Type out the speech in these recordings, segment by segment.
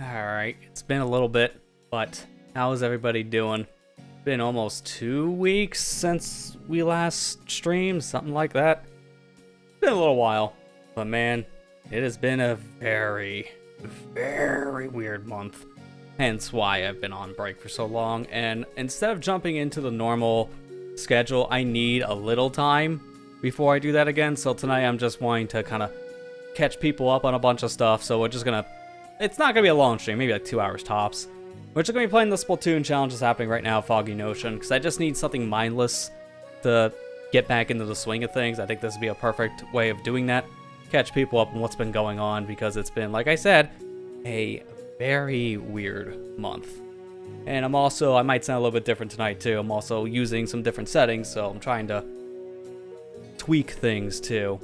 Alright, it's been a little bit, but how's everybody doing? Been almost 2 weeks since we last streamed, something like that. Been a little while, but man, it has been a very weird month. Hence why I've been on break for so long, and instead of jumping into the normal schedule, I need a little time before I do that again. So tonight I'm just wanting to kind of catch people up on a bunch of stuff, so we're just gonna... It's not gonna be a long stream, maybe like 2 hours tops. We're just gonna be playing the Splatoon challenge that's happening right now, Foggy Notion, because I just need something mindless to get back into the swing of things. I think this would be a perfect way of doing that. Catch people up on what's been going on, because it's been, like I said, a very weird month. And I'm also, I might sound a little bit different tonight too, I'm also using some different settings, so I'm trying to tweak things too.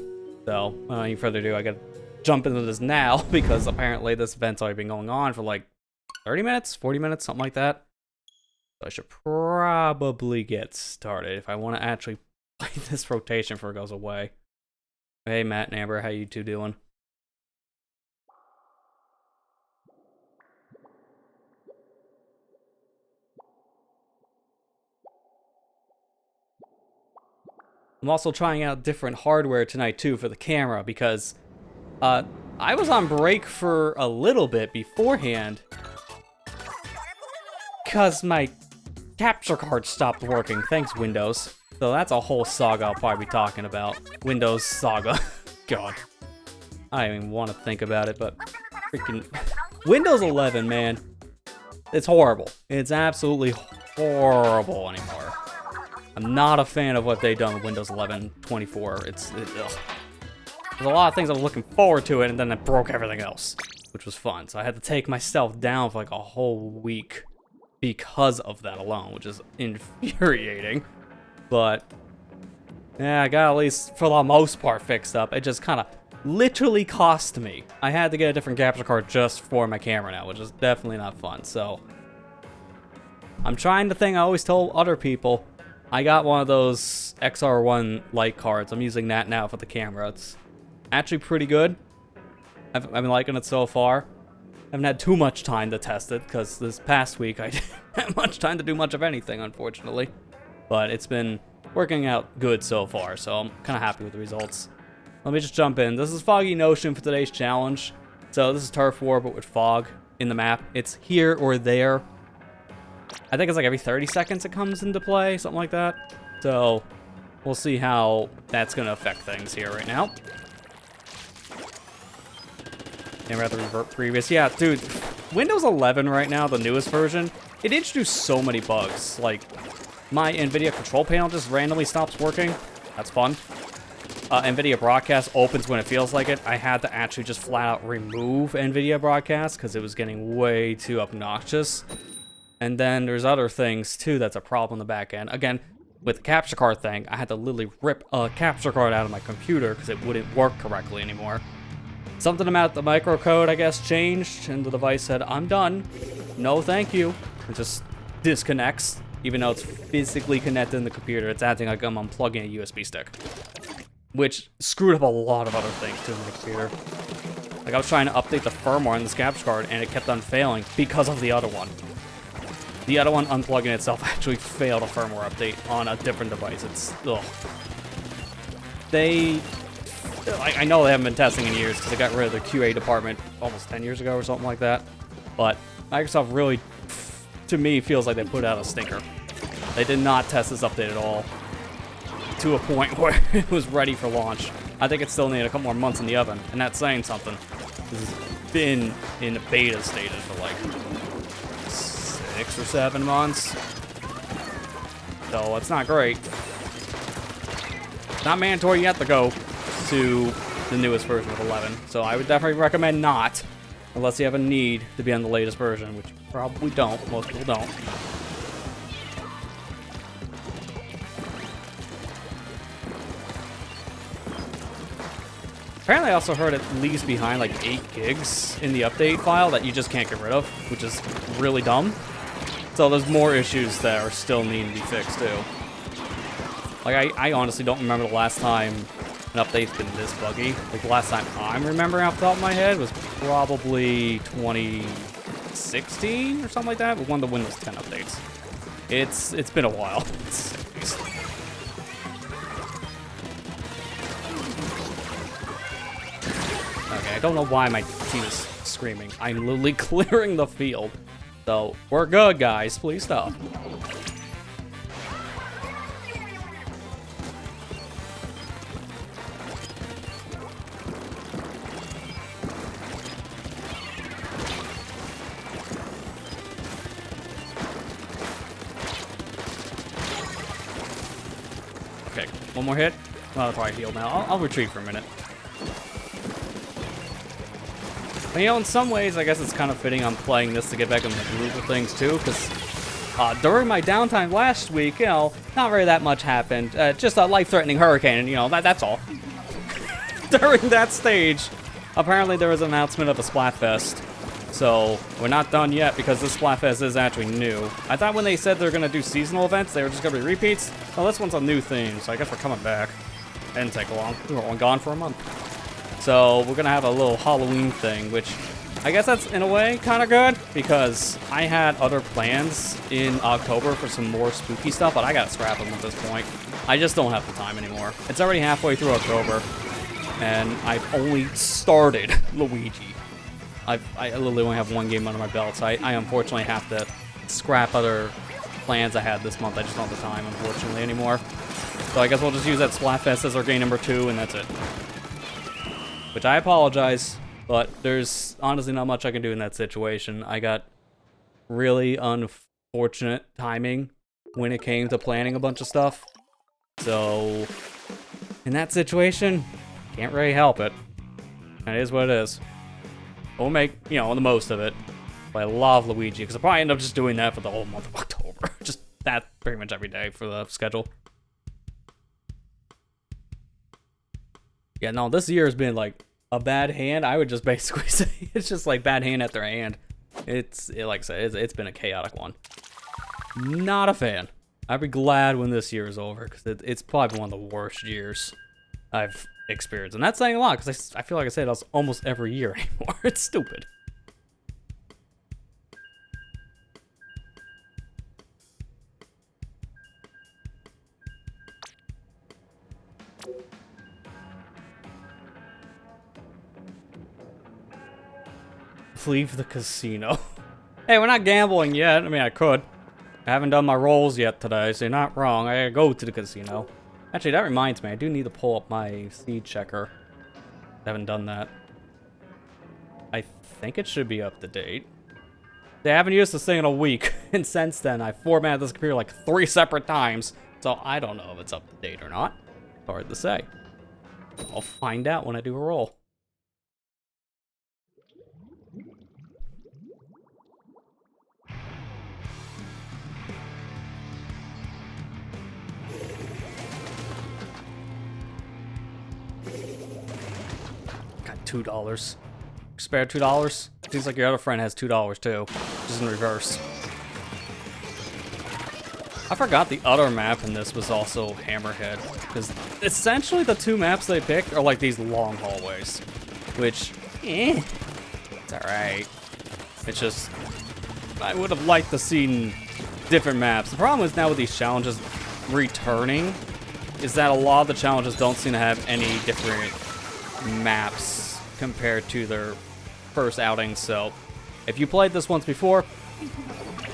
So, without any further ado, I gotta jump into this now, because apparently this event's already been going on for like 30 minutes, 40 minutes, something like that. So I should probably get started if I want to actually play this rotation before it goes away. Hey Matt and Amber, how you two doing? I'm also trying out different hardware tonight too for the camera, because I was on break for a little bit beforehand because my capture card stopped working. Thanks, Windows. So that's a whole saga I'll probably be talking about. Windows saga. God. I don't even want to think about it, but freaking... Windows 11, man. It's horrible. It's absolutely horrible anymore. I'm not a fan of what they've done with Windows 11 24. Ugh. There's a lot of things I was looking forward to it, and then it broke everything else, which was fun. So I had to take myself down for like a whole week because of that alone, which is infuriating. But yeah, I got at least for the most part fixed up. It just kind of literally cost me. I had to get a different capture card just for my camera now, which is definitely not fun. So I'm trying the thing I always told other people. I got one of those XR1 light cards. I'm using that now for the camera. It's actually pretty good. I've been liking it so far. I haven't had too much time to test it, because this past week I didn't have much time to do much of anything, unfortunately. But it's been working out good so far, so I'm kind of happy with the results. Let me just jump in. This is Foggy Notion for today's challenge. So this is Turf War, but with fog in the map. It's here or there. I think it's like every 30 seconds it comes into play, something like that. So we'll see how that's going to affect things here right now. And rather revert previous. Yeah, dude, Windows 11 right now, the newest version, it introduced so many bugs. Like, my NVIDIA control panel just randomly stops working. That's fun. NVIDIA Broadcast opens when it feels like it. I had to actually just flat out remove NVIDIA Broadcast because it was getting way too obnoxious. And then there's other things too that's a problem in the back end. Again, with the capture card thing, I had to literally rip a capture card out of my computer because it wouldn't work correctly anymore. Something about the microcode, I guess, changed, and the device said, I'm done. No, thank you. It just disconnects, even though it's physically connected in the computer. It's acting like I'm unplugging a USB stick, which screwed up a lot of other things too in the computer. Like, I was trying to update the firmware on this capture card, and it kept on failing because of the other one. The other one, unplugging itself, actually failed a firmware update on a different device. It's, ugh. I know they haven't been testing in years because they got rid of the QA department almost 10 years ago or something like that. But Microsoft really, to me, feels like they put out a stinker. They did not test this update at all to a point where it was ready for launch. I think it still needed a couple more months in the oven, and that's saying something. This has been in the beta status for like 6 or 7 months. So it's not great. It's not mandatory yet to go to the newest version of 11, so I would definitely recommend not, unless you have a need to be on the latest version, which you probably don't. Most people don't. Apparently I also heard it leaves behind like 8 gigs in the update file that you just can't get rid of, which is really dumb. So there's more issues that are still needing to be fixed too. Like, I honestly don't remember the last time an update's been this buggy. Like, the last time I'm remembering off the top of my head was probably 2016 or something like that, with one of the Windows 10 updates. It's been a while. Okay, I don't know why my team is screaming. I'm literally clearing the field. So, we're good, guys. Please stop. Okay, one more hit. Oh, I'll probably heal now. I'll retreat for a minute. But, you know, in some ways, I guess it's kind of fitting I'm playing this to get back in the groove of things, too, because during my downtime last week, you know, not really that much happened. Just a life-threatening hurricane, you know, that's all. During that stage, apparently there was an announcement of a Splatfest. So, we're not done yet, because this Splatfest is actually new. I thought when they said they're going to do seasonal events, they were just going to be repeats. Well, this one's a new theme, so I guess we're coming back. Didn't take long. We were only gone for a month. So we're gonna have a little Halloween thing, which I guess that's in a way kind of good because I had other plans in October for some more spooky stuff, but I gotta scrap them at this point. I just don't have the time anymore. It's already halfway through October, and I've only started Luigi. I literally only have one game under my belt, so I unfortunately have to scrap other plans I had this month. I just don't have the time, unfortunately, anymore. So I guess we'll just use that Splatfest as our game number 2, and that's it. Which I apologize, but there's honestly not much I can do in that situation. I got really unfortunate timing when it came to planning a bunch of stuff. So, in that situation, can't really help it. It is what it is. We'll make, you know, the most of it. But I love Luigi, because I'll probably end up just doing that for the whole month of October. Just that pretty much every day for the schedule. Yeah, no, this year has been, like, a bad hand. I would just basically say it's just, like, bad hand after hand. Like I said, it's been a chaotic one. Not a fan. I'd be glad when this year is over, because it's probably one of the worst years I've experienced. And that's saying a lot, because I feel like I say it almost every year anymore. It's stupid. Leave the casino. Hey, we're not gambling yet. I mean, I could. I haven't done my rolls yet today, so you're not wrong. I gotta go to the casino. Actually, that reminds me. I do need to pull up my seed checker. I haven't done that. I think it should be up to date. I haven't used this thing in a week, and since then, I formatted this computer like 3 separate times, so I don't know if it's up to date or not. Hard to say. I'll find out when I do a roll. $2. Spare $2? Seems like your other friend has $2 too. Just in reverse. I forgot the other map in this was also Hammerhead. Because essentially the 2 maps they picked are like these long hallways. Which, it's alright. It's just, I would have liked to see different maps. The problem is now with these challenges returning, is that a lot of the challenges don't seem to have any different maps compared to their first outing, so if you played this once before,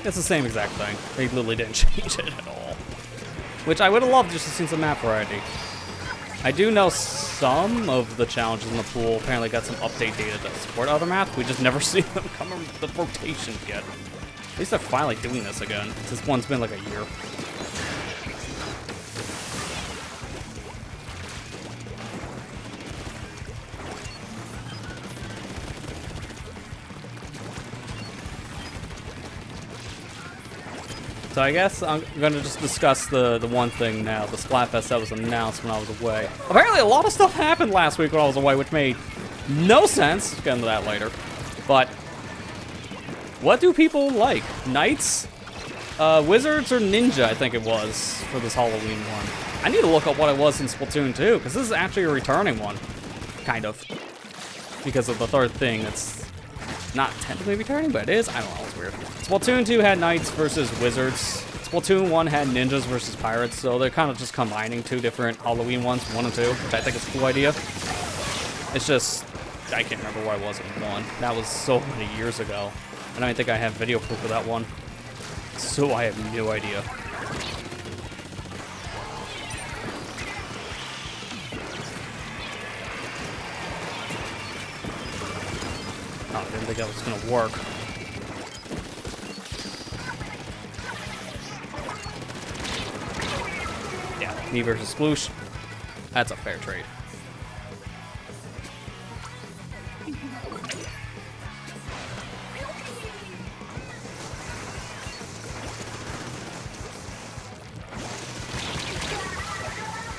it's the same exact thing. They literally didn't change it at all. Which I would have loved just to see some map variety. I do know some of the challenges in the pool apparently got some update data to support other maps. We just never see them come in the rotations yet. At least they're finally doing this again. This one's been like a year. So I guess I'm going to just discuss the one thing now, the Splatfest that was announced when I was away. Apparently a lot of stuff happened last week when I was away, which made no sense. Get into that later. But what do people like? Knights? Wizards or ninja, I think it was, for this Halloween one. I need to look up what it was in Splatoon 2, because this is actually a returning one. Kind of. Because of the third thing that's not technically returning, but it is. I don't know, it's weird. Splatoon 2 had knights versus wizards. Splatoon 1 had ninjas versus pirates, so they're kind of just combining two different Halloween ones, 1 and 2, which I think is a cool idea. It's just, I can't remember where I was in 1. That was so many years ago. I don't even think I have video proof of that one. So I have no idea. Oh, I didn't think that was gonna work. Yeah, me versus Sploosh. That's a fair trade.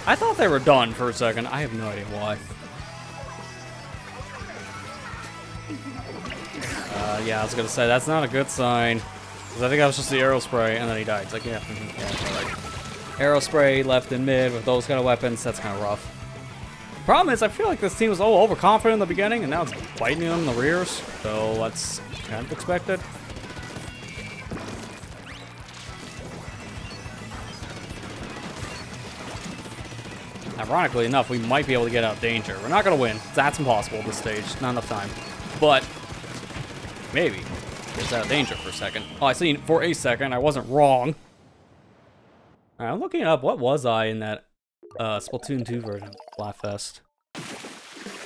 I thought they were done for a second. I have no idea why. Yeah, I was gonna say, that's not a good sign. Because I think that was just the arrow spray, and then he died. It's like, yeah, that's alright. Arrow spray left in mid with those kind of weapons, that's kind of rough. Problem is, I feel like this team was overconfident in the beginning, and now it's biting them in the rears. So that's kind of expected. Ironically enough, we might be able to get out of danger. We're not going to win. That's impossible at this stage. Not enough time. But maybe get out of danger for a second. Oh, I seen for a second. I wasn't wrong. All right, I'm looking up. What was I in that Splatoon 2 version of Splatfest?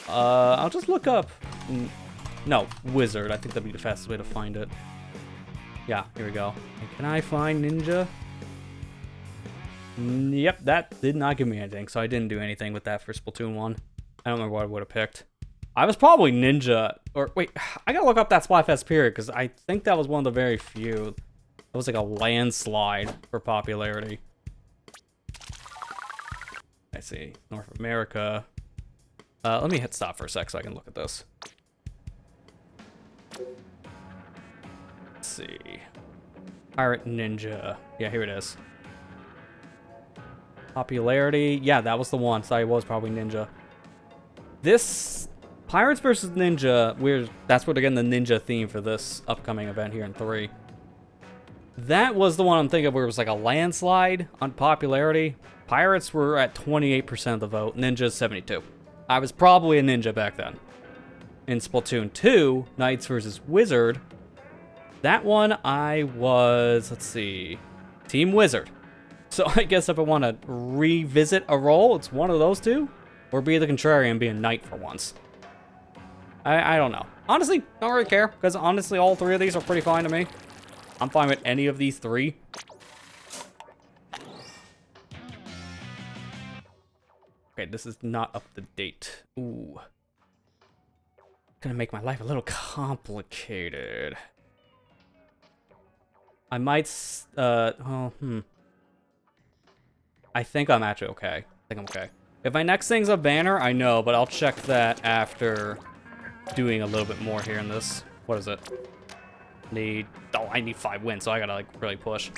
I'll just look up. No, Wizard. I think that'd be the fastest way to find it. Yeah, here we go. Can I find Ninja? Yep, that did not give me anything, so I didn't do anything with that for Splatoon 1. I don't remember what I would have picked. I was probably Ninja, or wait, I gotta look up that Splatfest period, because I think that was one of the very few. It was like a landslide for popularity. I see, North America. Let me hit stop for a sec so I can look at this. Let's see. Pirate Ninja. Yeah, here it is. Popularity. Yeah, that was the one. So I was probably Ninja. This Pirates versus Ninja, that's what, again, the Ninja theme for this upcoming event here in 3. That was the one I'm thinking of where it was like a landslide on popularity. Pirates were at 28% of the vote. Ninja 72. I was probably a Ninja back then. In Splatoon 2, Knights versus Wizard, that one I was, let's see, Team Wizard. So I guess if I want to revisit a role, it's one of those two. Or be the contrarian, be a knight for once. I don't know. Honestly, don't really care. Because honestly, all 3 of these are pretty fine to me. I'm fine with any of these 3. Okay, this is not up to date. Ooh. Gonna make my life a little complicated. I might, I think I'm actually okay. I think I'm okay. If my next thing's a banner, I know, but I'll check that after doing a little bit more here in this. What is it? I need 5 wins, so I gotta, like, really push.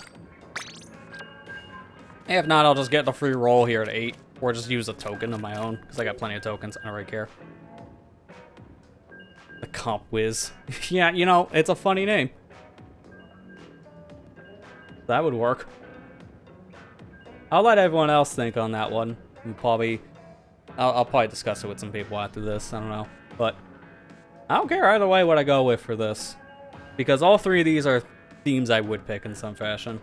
If not, I'll just get the free roll here at 8, or just use a token of my own, because I got plenty of tokens. I don't really care. The Comp Whiz. Yeah, you know, it's a funny name. That would work. I'll let everyone else think on that one. I'll probably discuss it with some people after this. I don't know. But I don't care either way what I go with for this. Because all 3 of these are themes I would pick in some fashion.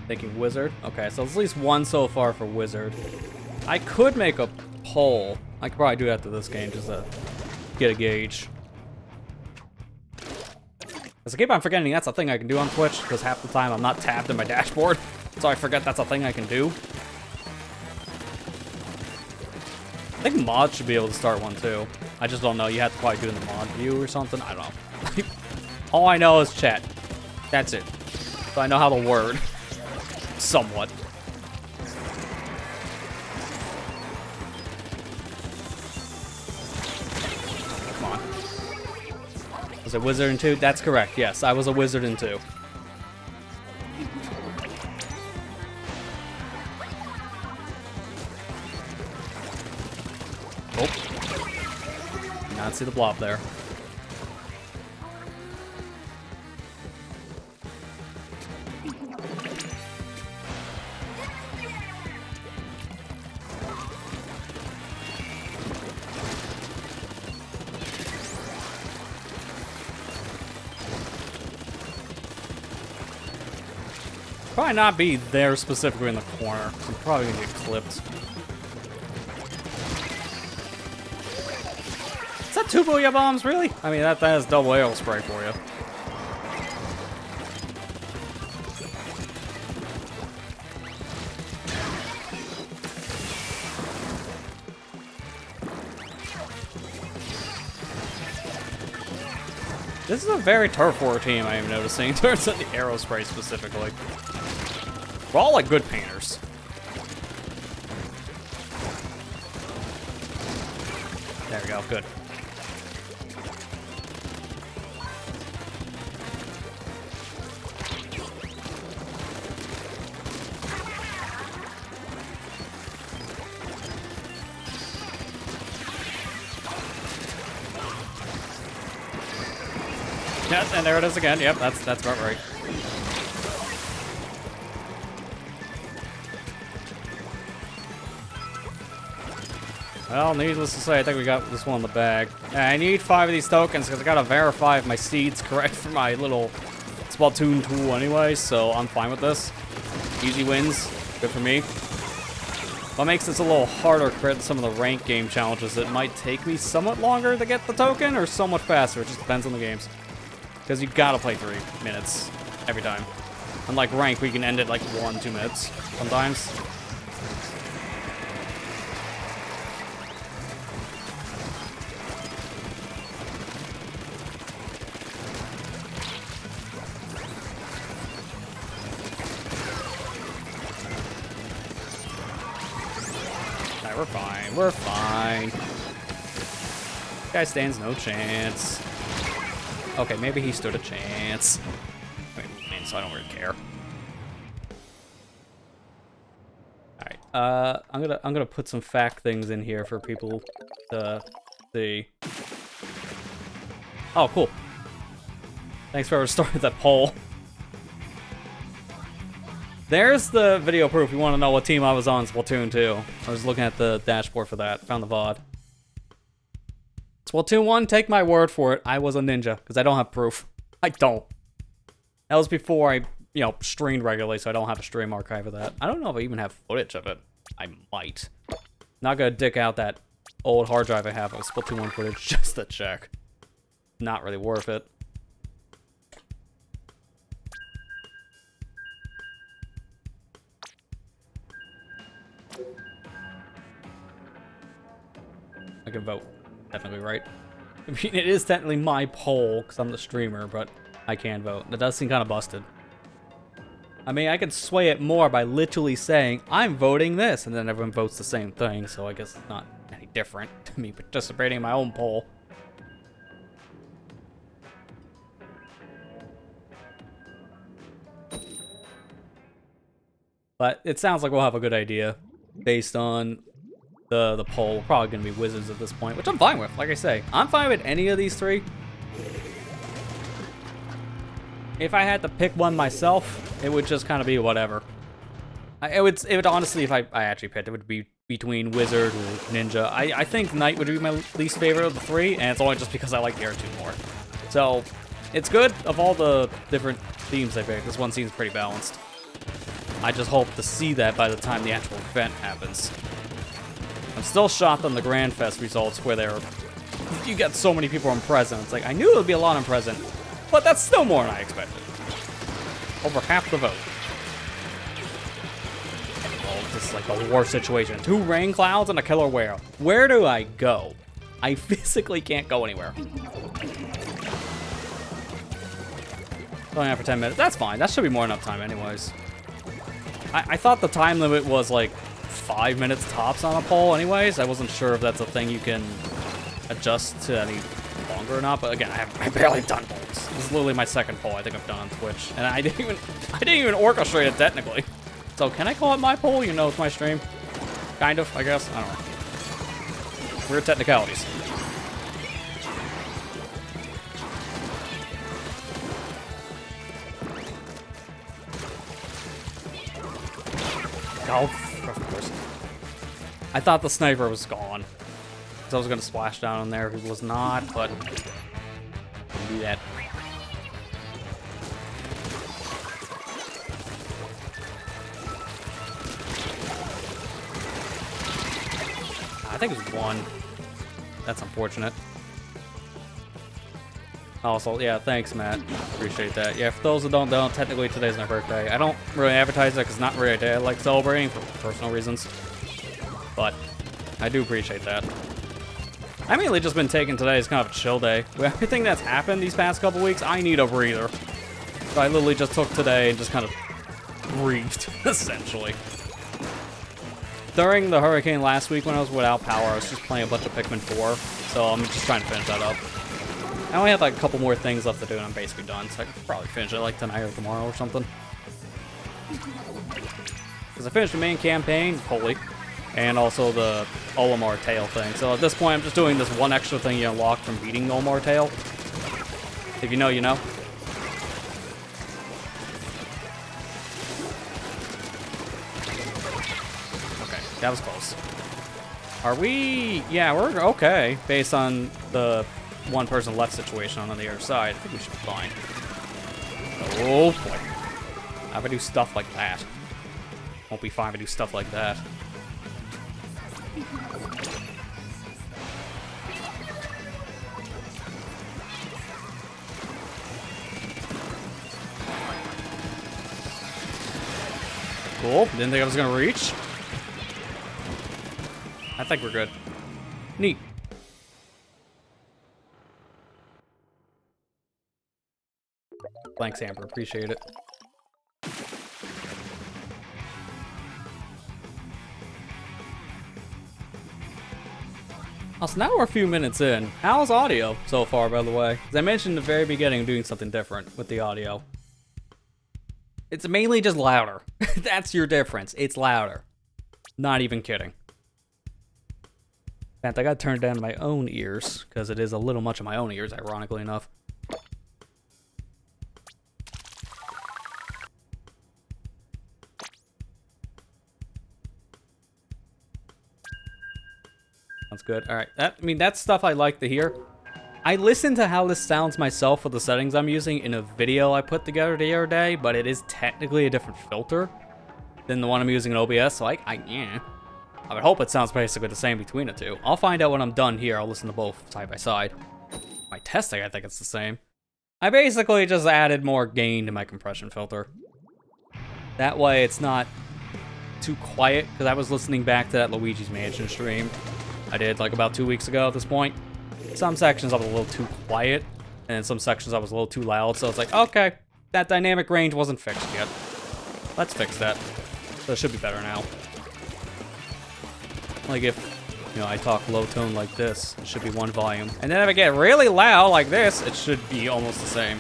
Thinking Wizard. Okay, so there's at least 1 so far for Wizard. I could make a poll. I could probably do it after this game just to get a gauge. Because I keep on forgetting that's a thing I can do on Twitch, because half the time I'm not tabbed in my dashboard, so I forget that's a thing I can do. I think mods should be able to start one too. I just don't know. You have to probably do it in the mod view or something. I don't know. All I know is chat. That's it. So I know how to word. Somewhat. Was it Wizard in 2? That's correct, yes. I was a Wizard in 2. Oh. Did not see the blob there. Probably not be there specifically in the corner. I'm probably gonna get clipped. Is that 2 Booyah Bombs, really? I mean, that is double arrow spray for you. This is a very turf war team, I am noticing, in terms of the arrow spray specifically. We're all like good painters. There we go, good. Yes, and there it is again. Yep, that's about right. Well, needless to say, I think we got this one in the bag. I need 5 of these tokens because I gotta verify if my seed's correct for my little Splatoon tool anyway, so I'm fine with this. Easy wins, good for me. What makes this a little harder compared to some of the ranked game challenges, it might take me somewhat longer to get the token or somewhat faster, it just depends on the games. Because you gotta play 3 minutes every time. Unlike rank, we can end it like 1-2 minutes sometimes. Alright, we're fine. We're fine. Guy stands no chance. Okay, maybe he stood a chance. I mean, so I don't really care. Alright, I'm gonna put some fact things in here for people to see. Oh, cool. Thanks for restoring that poll. There's the video proof. You want to know what team I was on Splatoon 2. I was looking at the dashboard for that. Found the VOD. Splatoon 1, take my word for it. I was a ninja, because I don't have proof. I don't. That was before I, streamed regularly, so I don't have a stream archive of that. I don't know if I even have footage of it. I might. Not gonna dick out that old hard drive I have of Splatoon 1 footage just to check. Not really worth it. I can vote. Definitely right. I mean, it is technically my poll, because I'm the streamer, but I can vote. That does seem kind of busted. I mean, I could sway it more by literally saying, I'm voting this, and then everyone votes the same thing, so I guess it's not any different to me participating in my own poll. But it sounds like we'll have a good idea based on the poll. We're probably going to be wizards at this point, which I'm fine with. Like I say, I'm fine with any of these 3. If I had to pick one myself, it would just kind of be whatever. It would honestly, if I actually picked, it would be between wizard or ninja. I think knight would be my least favorite of the 3, and it's only just because I like the other 2 more. So, it's good. Of all the different themes I picked, this one seems pretty balanced. I just hope to see that by the time the actual event happens. I'm still shocked on the Grand Fest results where you get so many people in present. It's like, I knew it would be a lot in present, but that's still more than I expected. Over half the vote. Oh, this is like the worst situation. 2 rain clouds and a killer whale. Where do I go? I physically can't go anywhere. Going out for 10 minutes. That's fine. That should be more than enough time anyways. I thought the time limit was like 5 minutes tops on a poll anyways. I wasn't sure if that's a thing you can adjust to any longer or not, but again, I barely done polls. This is literally my second poll I think I've done on Twitch, and I didn't even orchestrate it technically. So can I call it my poll? You know, it's my stream. Kind of, I guess. I don't know. Weird technicalities. Oh, of course. I thought the sniper was gone. So I was gonna splash down on there. It was not, but I'll do that. I think it was one. That's unfortunate. Also, yeah, thanks, Matt. Appreciate that. Yeah, for those who don't know, technically today's my birthday. I don't really advertise it because it's not really a day I like celebrating for personal reasons. But I do appreciate that. I mainly just been taking today as kind of a chill day. With everything that's happened these past couple weeks, I need a breather. So I literally just took today and just kind of breathed, essentially. During the hurricane last week when I was without power, I was just playing a bunch of Pikmin 4. So I'm just trying to finish that up. I only have like a couple more things left to do and I'm basically done, so I could probably finish it like tonight or tomorrow or something. Because I finished the main campaign, holy, and also the O.R.C.A thing. So at this point, I'm just doing this one extra thing you unlock from beating O.R.C.A. If you know, you know. Okay, that was close. Are we... Yeah, we're okay, based on the one person left situation on the other side. I think we should be fine. Oh boy. How if I do stuff like that? Won't be fine if I do stuff like that. Cool. Didn't think I was gonna reach. I think we're good. Neat. Thanks, Amber. Appreciate it. So now we're a few minutes in. How's audio so far, by the way? As I mentioned in the very beginning, I'm doing something different with the audio. It's mainly just louder. That's your difference. It's louder. Not even kidding. In fact, I gotta turn down my own ears, because it is a little much of my own ears, ironically enough. Sounds good. All right. I mean, that's stuff I like to hear. I listened to how this sounds myself with the settings I'm using in a video I put together the other day, but it is technically a different filter than the one I'm using in OBS, so I would hope it sounds basically the same between the two. I'll find out when I'm done here. I'll listen to both side by side. My testing, I think it's the same. I basically just added more gain to my compression filter. That way it's not too quiet, because I was listening back to that Luigi's Mansion stream I did like about 2 weeks ago at this point. Some sections I was a little too quiet, and in some sections I was a little too loud, so it's like, okay, that dynamic range wasn't fixed yet. Let's fix that. So it should be better now. Like if, you know, I talk low tone like this, it should be one volume. And then if I get really loud like this, it should be almost the same.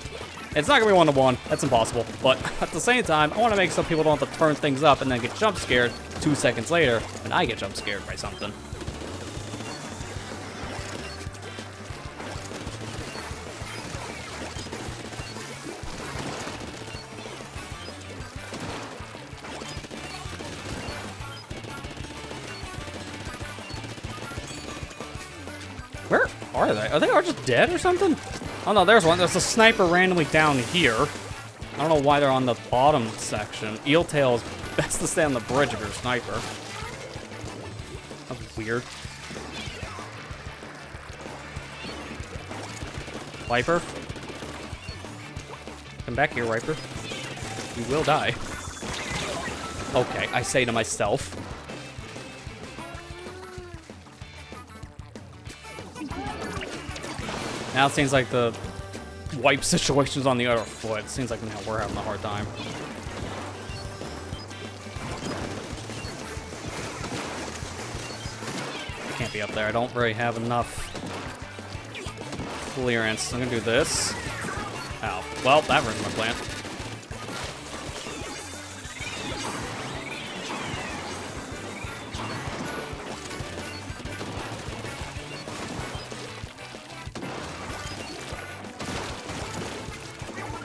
It's not gonna be 1-to-1, that's impossible. But at the same time, I wanna make so people don't have to turn things up and then get jump scared 2 seconds later when I get jump scared by something. Where are they? Are they all just dead or something? Oh no, there's one. There's a sniper randomly down here. I don't know why they're on the bottom section. Eeltail is best to stay on the bridge if you're a sniper. That's weird. Viper? Come back here, Viper. You will die. Okay, I say to myself. Now it seems like the wipe situation's on the other foot. It seems like now we're having a hard time. I can't be up there. I don't really have enough clearance. I'm gonna do this. Ow. Well, that ruined my plan.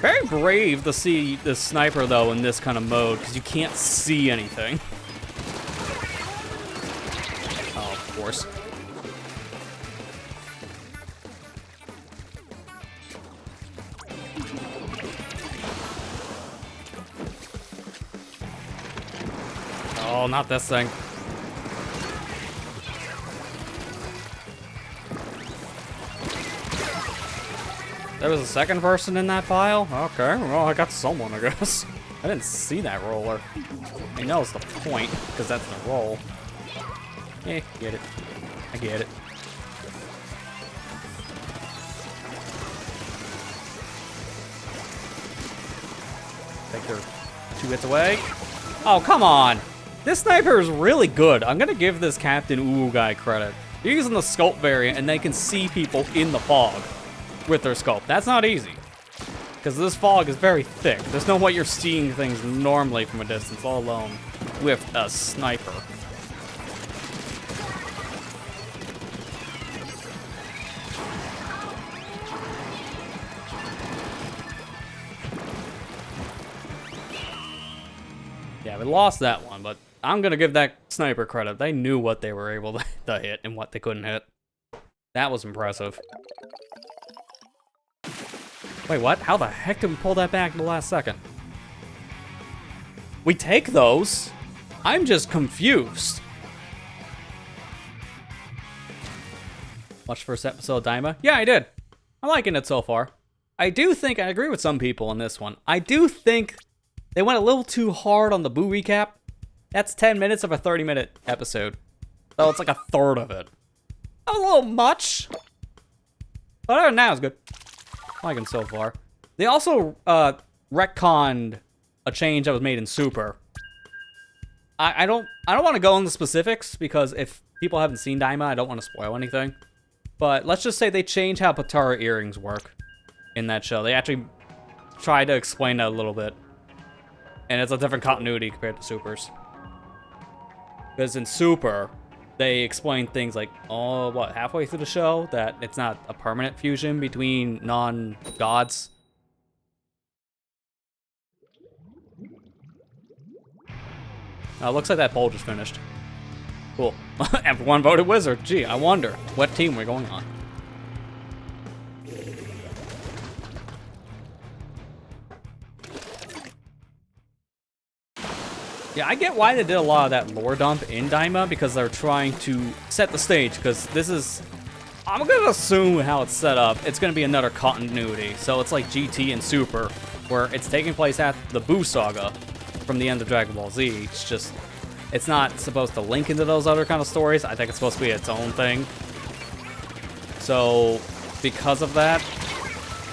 Very brave to see the sniper, though, in this kind of mode, because you can't see anything. Oh, of course. Oh, not this thing. There was a second person in that pile? Okay, well, I got someone, I guess. I didn't see that roller. I know it's the point, because that's the roll. Eh, get it. I get it. Take her 2 hits away. Oh, come on! This sniper is really good. I'm gonna give this Captain Ooh guy credit. You're using the scope variant, and they can see people in the fog with their scope. That's not easy, because this fog is very thick. There's no way you're seeing things normally from a distance, all alone with a sniper. Yeah, we lost that one, but I'm gonna give that sniper credit. They knew what they were able to hit and what they couldn't hit. That was impressive. Wait, what? How the heck did we pull that back in the last second? We take those? I'm just confused. Watched first episode of Daima? Yeah, I did. I'm liking it so far. I do think, I agree with some people on this one, I do think they went a little too hard on the Boo recap. That's 10 minutes of a 30-minute episode. So it's like a third of it. A little much. But other than that, it's good. I'm liking so far. They also retconned a change that was made in Super. I don't want to go into specifics, because if people haven't seen Daima, I don't want to spoil anything. But let's just say they changed how Patara earrings work in that show. They actually tried to explain that a little bit. And it's a different continuity compared to Super's. Because in Super, they explain things like, oh, what, halfway through the show, that it's not a permanent fusion between non-gods. Looks like that poll just finished. Cool. Everyone voted Wizard. Gee, I wonder what team we're going on. Yeah, I get why they did a lot of that lore dump in Daima, because they're trying to set the stage, because this is... I'm gonna assume how it's set up, it's gonna be another continuity. So it's like GT and Super, where it's taking place at the Boo Saga from the end of Dragon Ball Z. It's just... it's not supposed to link into those other kind of stories. I think it's supposed to be its own thing. So, because of that,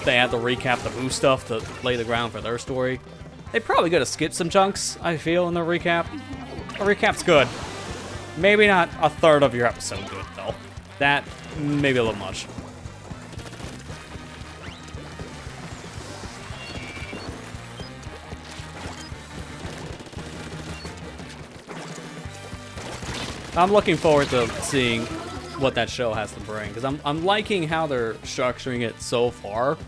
they had to recap the Boo stuff to lay the ground for their story. They probably could have skipped some chunks, I feel, in the recap. The recap's good. Maybe not a third of your episode good, though. That, maybe a little much. I'm looking forward to seeing what that show has to bring, because I'm liking how they're structuring it so far.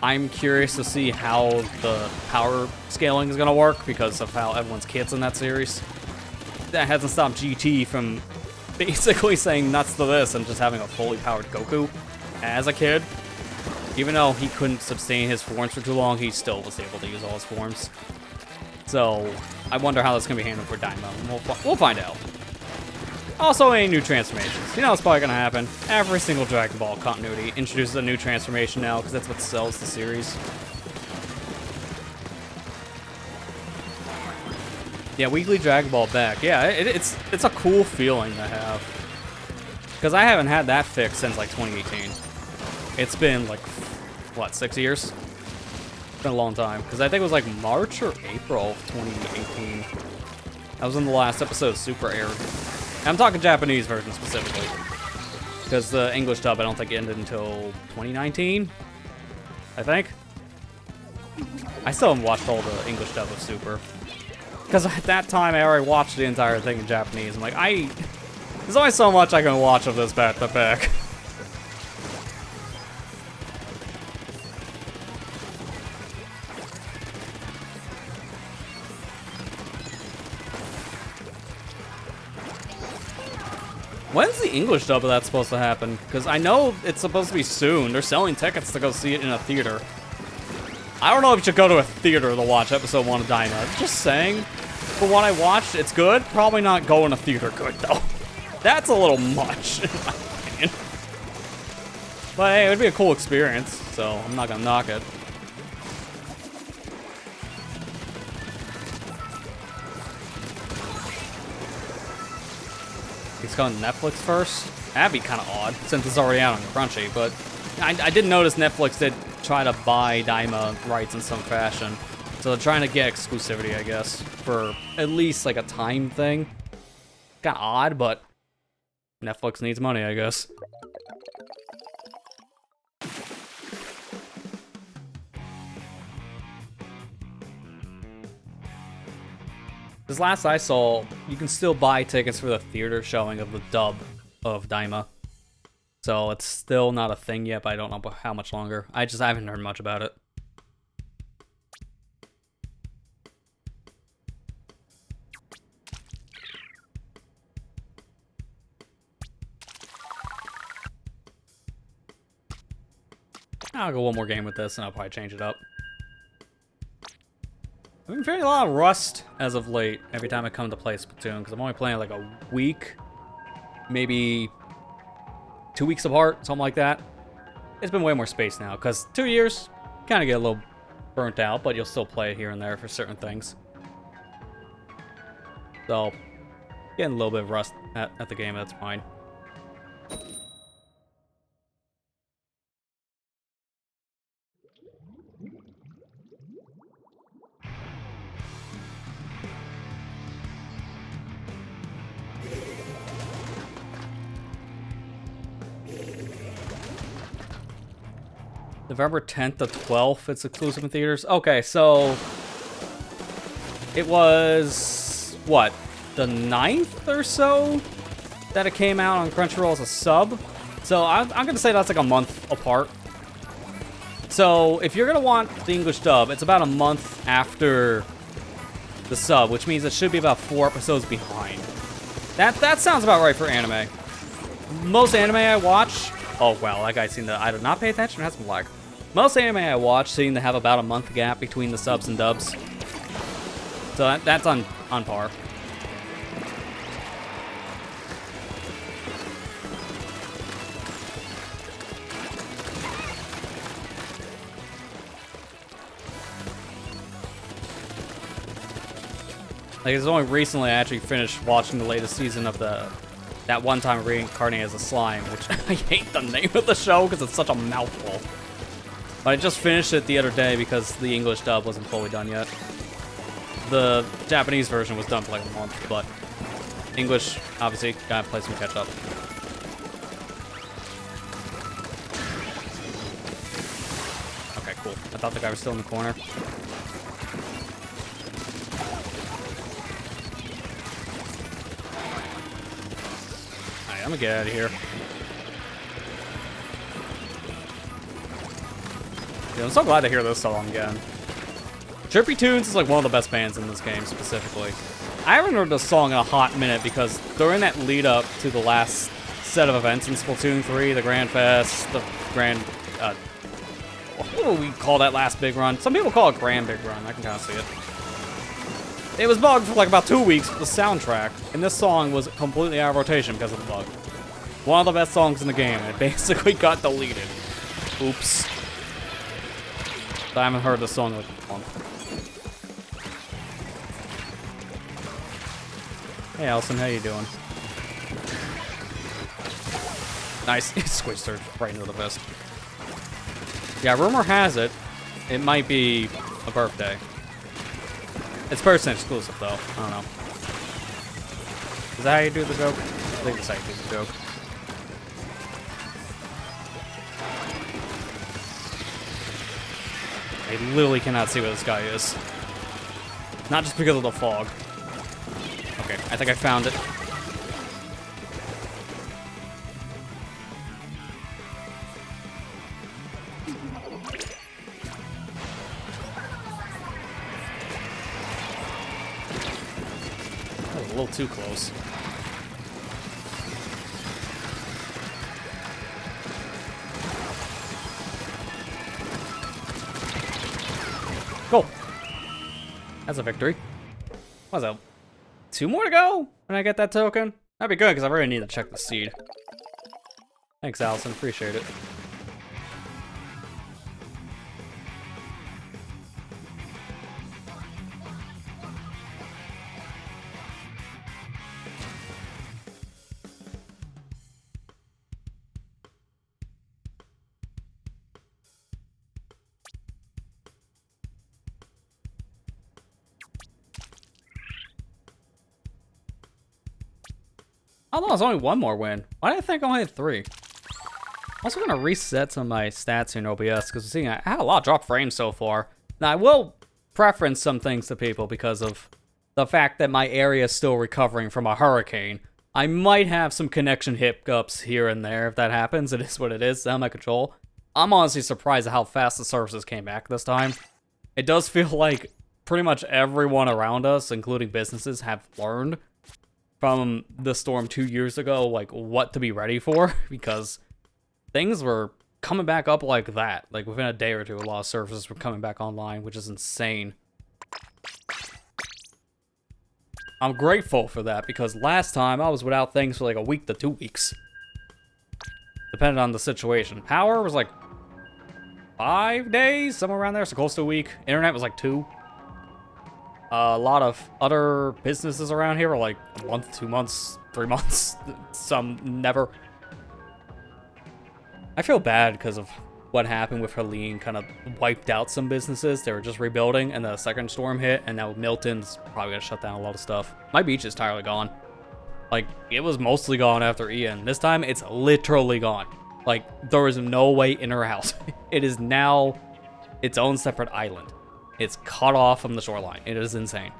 I'm curious to see how the power scaling is going to work, because of how everyone's kits in that series. That hasn't stopped GT from basically saying nuts to this and just having a fully powered Goku as a kid. Even though he couldn't sustain his forms for too long, he still was able to use all his forms. So, I wonder how that's going to be handled for Daima. We'll find out. Also, any new transformations. You know what's probably going to happen. Every single Dragon Ball continuity introduces a new transformation now, because that's what sells the series. Yeah, weekly Dragon Ball back. Yeah, it's a cool feeling to have. Because I haven't had that fix since, like, 2018. It's been, like, what, 6 years? It's been a long time. Because I think it was, like, March or April of 2018. That was in the last episode Super aired. I'm talking Japanese version specifically. Because the English dub, I don't think ended until 2019, I think. I still haven't watched all the English dub of Super. Because at that time, I already watched the entire thing in Japanese. I'm like, there's only so much I can watch of this back to back. When's the English dub of that supposed to happen? Because I know it's supposed to be soon. They're selling tickets to go see it in a theater. I don't know if you should go to a theater to watch episode 1 of Dyna. Just saying. For what I watched, it's good. Probably not go in a theater good, though. That's a little much, in my opinion. But hey, it would be a cool experience, so I'm not gonna knock it. He's going to Netflix first? That'd be kind of odd, since it's already out on Crunchy, but I did notice Netflix did try to buy Daima rights in some fashion. So they're trying to get exclusivity, I guess, for at least like a time thing. Kind of odd, but Netflix needs money, I guess. Because last I saw, you can still buy tickets for the theater showing of the dub of Daima. So it's still not a thing yet, but I don't know how much longer. I haven't heard much about it. I'll go one more game with this, and I'll probably change it up. I've been feeling a lot of rust as of late, every time I come to play Splatoon, because I'm only playing like a week, maybe 2 weeks apart, something like that. It's been way more space now, because 2 years, kind of get a little burnt out, but you'll still play it here and there for certain things. So, getting a little bit of rust at the game, that's fine. November 10th to 12th, it's exclusive in theaters. Okay, so it was, what, the 9th or so that it came out on Crunchyroll as a sub? So I'm gonna say that's like a month apart. So if you're gonna want the English dub, it's about a month after the sub, which means it should be about 4 episodes behind. That sounds about right for anime. Most anime I watch, oh wow, that guy seemed to either not pay attention or has some lag. Most anime I watch seem to have about a month gap between the subs and dubs. So that's on par. Like, it's only recently I actually finished watching the latest season of that one time reincarnated as a slime, which I hate the name of the show because it's such a mouthful. But I just finished it the other day because the English dub wasn't fully done yet. The Japanese version was done for like a month, but English, obviously, gotta play some catch up. Okay, cool. I thought the guy was still in the corner. Alright, I'm gonna get out of here. Yeah, I'm so glad to hear this song again. Chirpy Tunes is like one of the best bands in this game, specifically. I haven't heard this song in a hot minute because during that lead up to the last set of events in Splatoon 3, the Grand Fest, the Grand... what do we call that last big run? Some people call it Grand Big Run, I can kind of see it. It was bugged for like about 2 weeks with the soundtrack, and this song was completely out of rotation because of the bug. One of the best songs in the game, and it basically got deleted. Oops. I haven't heard this song in like a month. Hey Allison, how you doing? Nice, it squished her right into the vest. Yeah, rumor has it, it might be a birthday. It's person exclusive though, I don't know. Is that how you do the joke? I think that's how you do the joke. I literally cannot see where this guy is. Not just because of the fog. Okay, I think I found it. That was a little too close. Cool. That's a victory. What's that? 2 more to go when I get that token? That'd be good, because I really need to check the seed. Thanks, Allison. Appreciate it. Oh no, it's only 1 more win. Why did I think I only had 3? I'm also gonna reset some of my stats here in OBS because I'm seeing I had a lot of drop frames so far. Now I will preference some things to people because of the fact that my area is still recovering from a hurricane. I might have some connection hiccups here and there if that happens. It is what it is. It's out of my control. I'm honestly surprised at how fast the services came back this time. It does feel like pretty much everyone around us, including businesses, have learned from the storm 2 years ago, like, what to be ready for, because things were coming back up like that. Like, within a day or two, a lot of services were coming back online, which is insane. I'm grateful for that, because last time I was without things for like a week to 2 weeks. Depending on the situation. Power was like 5 days, somewhere around there, so close to a week. Internet was like 2. A lot of other businesses around here were like a month, 2 months, 3 months, some never. I feel bad because of what happened with Helene, kind of wiped out some businesses. They were just rebuilding, and the second storm hit, and now Milton's probably gonna shut down a lot of stuff. My beach is entirely gone. Like, it was mostly gone after Ian. This time, it's literally gone. Like, there is no way in or out. It is now its own separate island. It's cut off from the shoreline. It is insane.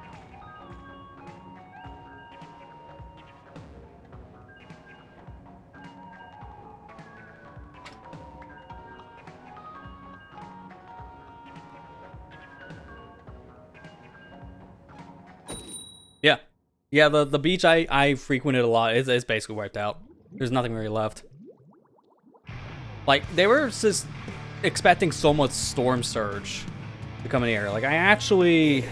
Yeah. Yeah, the beach I frequented a lot is basically wiped out. There's nothing really left. Like, they were just expecting so much storm surge to come in the area. Like, I actually,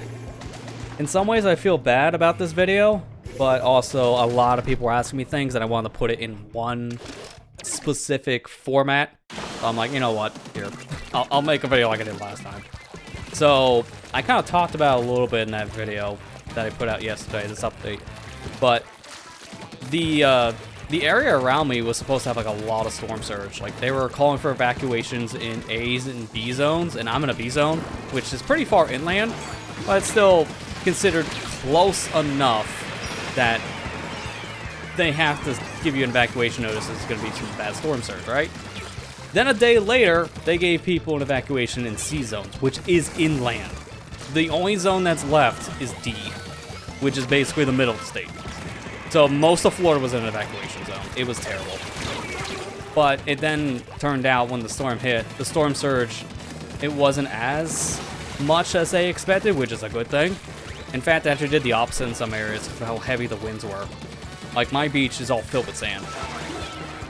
in some ways, I feel bad about this video, but also a lot of people were asking me things and I wanted to put it in one specific format. So I'm like, you know what? Here, I'll make a video like I did last time. So I kind of talked about it a little bit in that video that I put out yesterday, this update. But the area around me was supposed to have like a lot of storm surge. Like, they were calling for evacuations in A's and B zones, and I'm in a B zone, which is pretty far inland, but it's still considered close enough that they have to give you an evacuation notice. It's going to be too bad storm surge, right? Then a day later, they gave people an evacuation in C zones, which is inland. The only zone that's left is D, which is basically the middle of the state. So most of Florida was in an evacuation zone. It was terrible. But it then turned out when the storm hit, the storm surge, it wasn't as much as they expected, which is a good thing. In fact, they actually did the opposite in some areas of how heavy the winds were. Like, my beach is all filled with sand.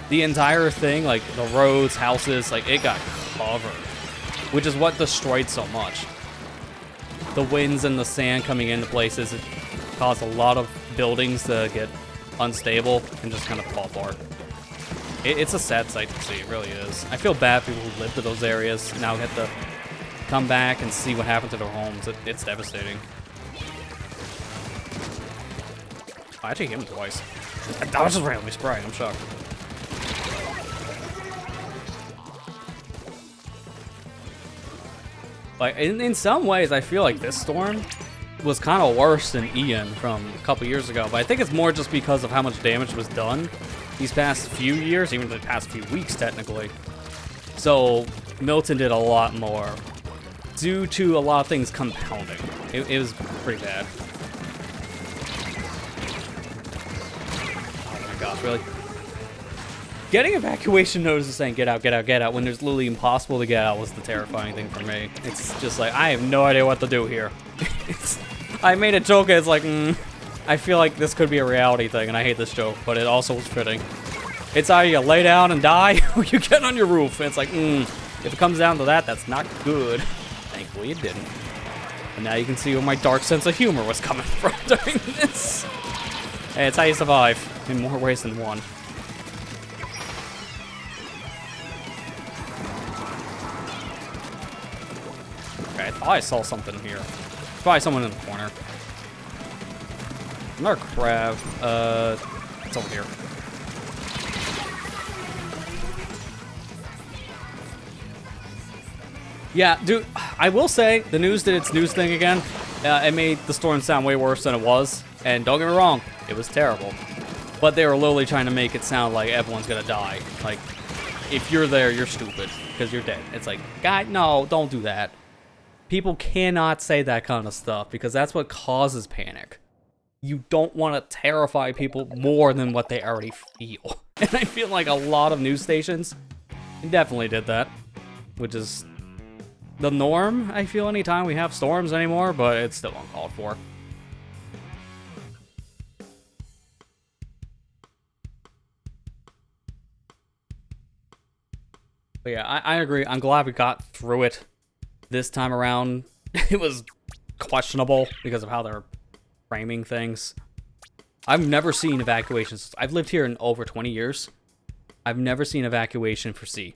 The entire thing, like the roads, houses, like, it got covered, which is what destroyed so much. The winds and the sand coming into places, it caused a lot of buildings to get unstable and just kind of fall apart. It's a sad sight to see, it really is. I feel bad for people who lived in those areas now get to come back and see what happened to their homes. It's devastating. I actually hit him twice. I was just randomly spraying, I'm shocked. Like, in some ways, I feel like this storm was kind of worse than Ian from a couple years ago, but I think it's more just because of how much damage was done these past few years, even the past few weeks, technically. So, Milton did a lot more due to a lot of things compounding. It was pretty bad. Oh my gosh, really? Getting evacuation notices saying get out, get out, get out when there's literally impossible to get out was the terrifying thing for me. It's just like, I have no idea what to do here. I made a joke, it's like, I feel like this could be a reality thing, and I hate this joke, but it also was fitting. It's either you lay down and die, or you get on your roof, and it's like, if it comes down to that, that's not good. Thankfully it didn't. And now you can see where my dark sense of humor was coming from during this. Hey, it's how you survive, in more ways than one. Okay, I thought I saw something here. Probably someone in the corner. Another crab. It's over here. Yeah, dude, I will say, the news did its news thing again. It made the storm sound way worse than it was. And don't get me wrong, it was terrible. But they were literally trying to make it sound like everyone's gonna die. Like, if you're there, you're stupid, because you're dead. It's like, God, no, don't do that. People cannot say that kind of stuff, because that's what causes panic. You don't want to terrify people more than what they already feel. And I feel like a lot of news stations definitely did that, which is the norm, I feel, anytime we have storms anymore, but it's still uncalled for. But yeah, I agree. I'm glad we got through it this time around. It was questionable because of how they're framing things. I've never seen evacuations. I've lived here in over 20 years. I've never seen evacuation for C.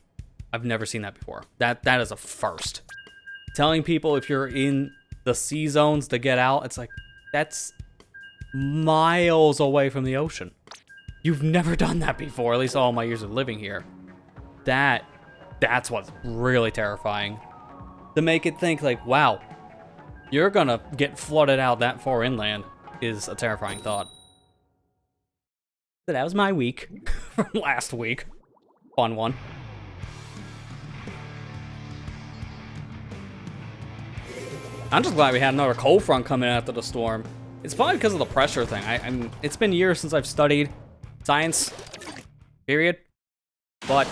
I've never seen that before. That is a first. Telling people if you're in the C zones to get out, it's like, that's miles away from the ocean. You've never done that before, at least all my years of living here. That's what's really terrifying. To make it think like, wow, you're gonna get flooded out that far inland is a terrifying thought. So that was my week from last week. Fun one. I'm just glad we had another cold front coming after the storm. It's probably because of the pressure thing. It's been years since I've studied science, period. But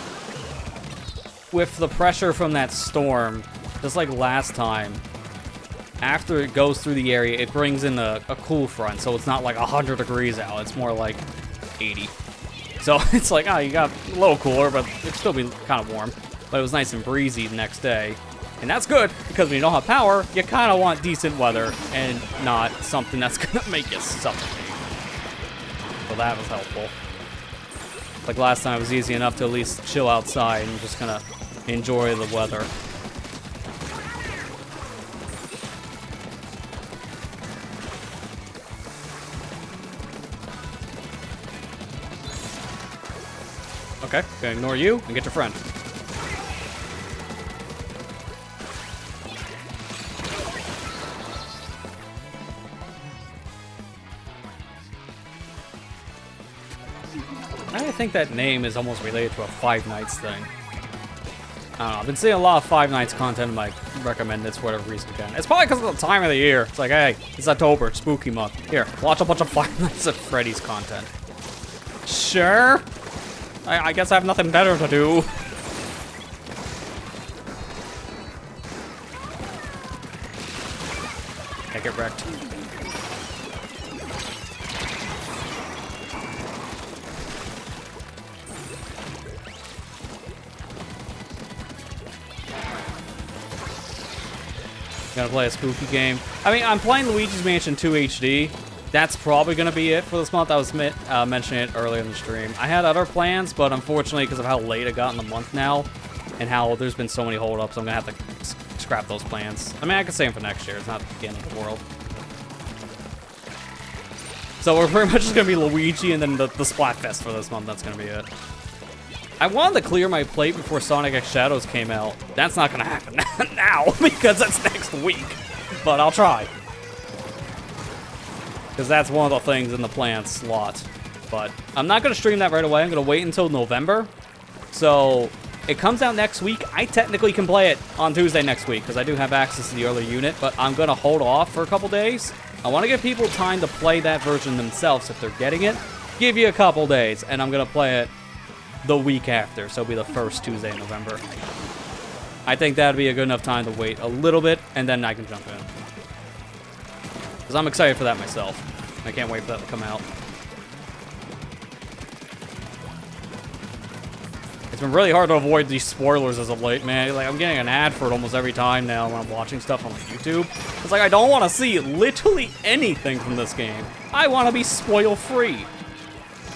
with the pressure from that storm, just like last time, after it goes through the area, it brings in a cool front, so it's not like 100 degrees out. It's more like 80. So it's like, oh, you got a little cooler, but it'd still be kind of warm. But it was nice and breezy the next day. And that's good, because when you don't have power, you kind of want decent weather and not something that's going to make you suffocate. So that was helpful. Like last time, it was easy enough to at least chill outside and just kind of enjoy the weather. Okay, gonna ignore you and get your friend. I think that name is almost related to a Five Nights thing. I don't know, I've been seeing a lot of Five Nights content in my recommendeds for whatever reason again. It's probably because of the time of the year. It's like, hey, it's October, it's spooky month. Here, watch a bunch of Five Nights at Freddy's content. Sure? I guess I have nothing better to do. I get wrecked. Gonna play a spooky game. I mean, I'm playing Luigi's Mansion 2 HD. That's probably gonna be it for this month. I was mentioning it earlier in the stream. I had other plans, but unfortunately, because of how late I got in the month now, and how there's been so many holdups, I'm gonna have to scrap those plans. I mean, I could save them for next year. It's not the end of the world. So we're pretty much just gonna be Luigi and then the Splatfest for this month. That's gonna be it. I wanted to clear my plate before Sonic X Shadows came out. That's not gonna happen now, because that's next week. But I'll try. Because that's one of the things in the planned slot. But I'm not gonna stream that right away. I'm gonna wait until November. So It comes out next week. I technically can play it on Tuesday next week because I do have access to the early unit, but I'm going to hold off for a couple days. I want to give people time to play that version themselves if they're getting it. Give you a couple days, and I'm going to play it the week after, so it'll be the first Tuesday in November. I think that'd be a good enough time to wait a little bit, and then I can jump in. Because I'm excited for that myself. I can't wait for that to come out. It's been really hard to avoid these spoilers as of late, man. Like, I'm getting an ad for it almost every time now when I'm watching stuff on like, YouTube. It's like, I don't want to see literally anything from this game. I want to be spoil-free.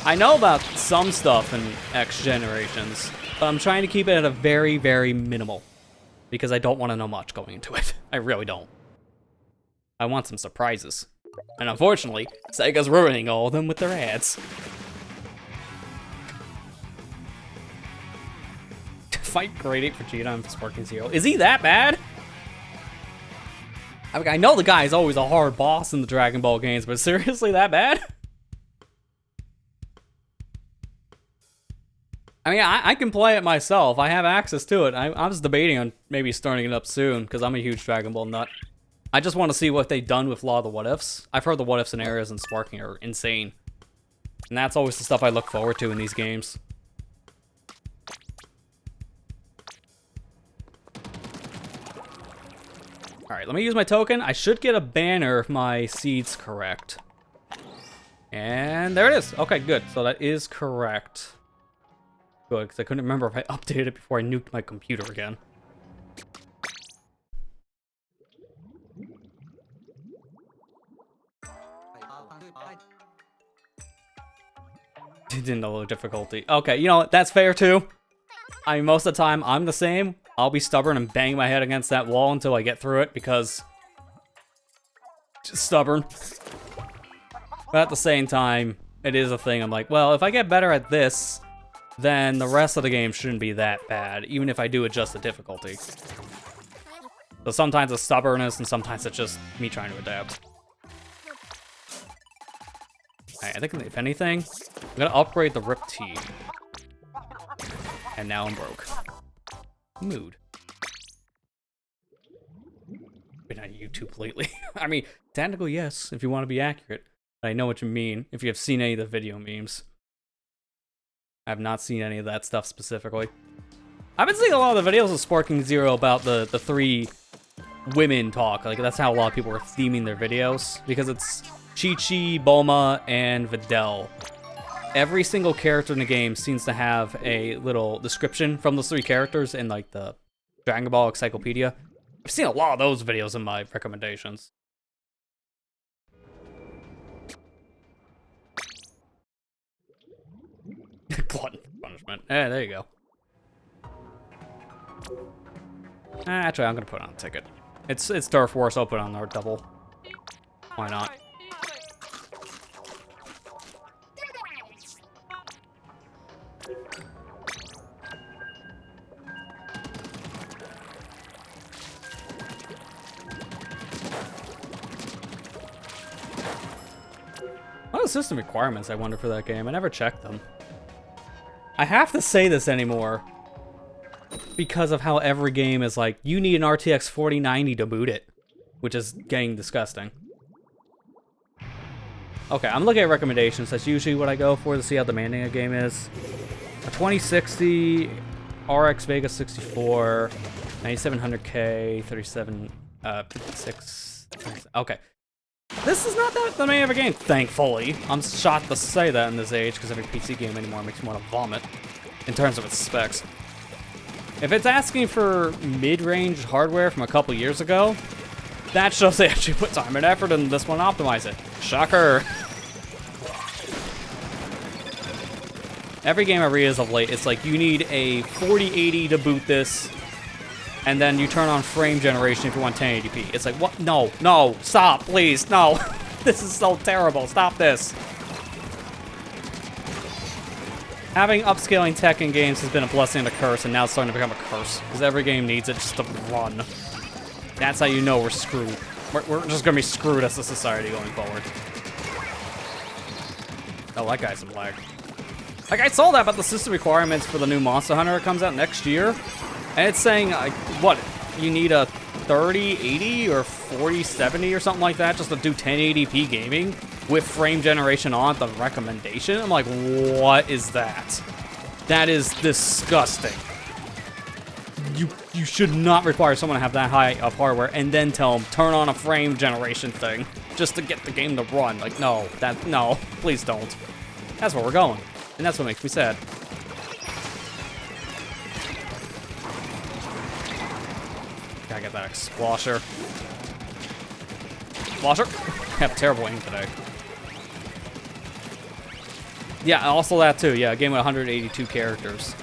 I know about some stuff in X Generations, but I'm trying to keep it at a very, very minimal. Because I don't want to know much going into it. I really don't. I want some surprises. And unfortunately, Sega's ruining all of them with their ads. Fight grade 8 for Vegeta and Sparking Zero. Is he that bad? I mean, I know the guy is always a hard boss in the Dragon Ball games, but seriously that bad? I mean, I can play it myself. I have access to it. I was debating on maybe starting it up soon, because I'm a huge Dragon Ball nut. I just want to see what they've done with a lot of the what-ifs. I've heard the what-ifs and areas in Sparking are insane. And that's always the stuff I look forward to in these games. Alright, let me use my token. I should get a banner if my seed's correct. And there it is. Okay, good. So that is correct. Good, because I couldn't remember if I updated it before I nuked my computer again. Didn't know the difficulty. Okay, you know what? That's fair too. I mean, most of the time, I'm the same. I'll be stubborn and bang my head against that wall until I get through it because... just stubborn. But at the same time, it is a thing. I'm like, well, if I get better at this, then the rest of the game shouldn't be that bad, even if I do adjust the difficulty. So sometimes it's stubbornness, and sometimes it's just me trying to adapt. Alright, I think if anything, I'm gonna upgrade the Rip Tea. And now I'm broke. Mood. Been on YouTube lately. I mean, technically yes, if you want to be accurate. I know what you mean, if you have seen any of the video memes. I have not seen any of that stuff specifically. I've been seeing a lot of the videos of Sparking Zero about the three women talk. Like, that's how a lot of people are theming their videos. Because it's Chi-Chi, Bulma, and Videl. Every single character in the game seems to have a little description from those three characters in, like, the Dragon Ball Encyclopedia. I've seen a lot of those videos in my recommendations. Glutton punishment. Eh, there you go. Actually, I'm gonna put on a ticket. It's Turf War, so I'll put on our double. Why not? What are the system requirements, I wonder, for that game? I never checked them. I have to say this anymore because of how every game is like, you need an RTX 4090 to boot it, which is getting disgusting. Okay, I'm looking at recommendations. That's usually what I go for to see how demanding a game is. A 2060, RX Vega 64, 9700K, 56. Okay. This is not that demanding of a game, thankfully. I'm shocked to say that in this age, because every PC game anymore makes me want to vomit in terms of its specs. If it's asking for mid-range hardware from a couple years ago, that shows they actually put time and effort in this one to optimize it. Shocker. Every game I read as of late, it's like you need a 4080 to boot this, and then you turn on frame generation if you want 1080p. It's like, what? No, no, stop, please, no. This is so terrible, stop this. Having upscaling tech in games has been a blessing and a curse, and now it's starting to become a curse, because every game needs it just to run. That's how you know we're screwed. We're just gonna be screwed as a society going forward. Oh, that guy's some lag. Like, I saw that about the system requirements for the new Monster Hunter that comes out next year. And it's saying, what, you need a 3080 or 4070 or something like that just to do 1080p gaming with frame generation on the recommendation? I'm like, what is that? That is disgusting. You should not require someone to have that high of hardware and then tell them, turn on a frame generation thing just to get the game to run. Like, no, please don't. That's where we're going. And that's what makes me sad. Gotta get that explosher. Explosher? I have terrible aim today. Yeah, also that too. Yeah, a game with 182 characters.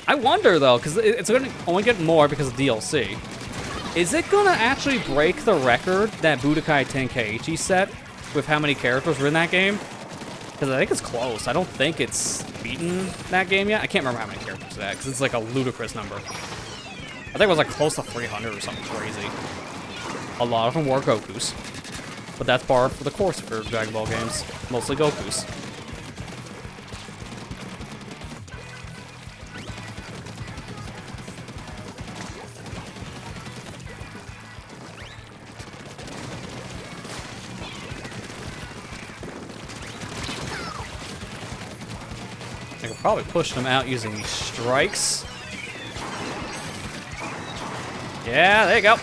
I wonder though, because it's going to only get more because of DLC. Is it going to actually break the record that Budokai Tenkaichi set with how many characters were in that game? Because I think it's close. I don't think it's beaten that game yet. I can't remember how many characters that, because it's like a ludicrous number. I think it was like close to 300 or something crazy. A lot of them were Gokus. But that's par for the course for Dragon Ball games. Mostly Gokus. I could probably push them out using these strikes. Yeah, there you go.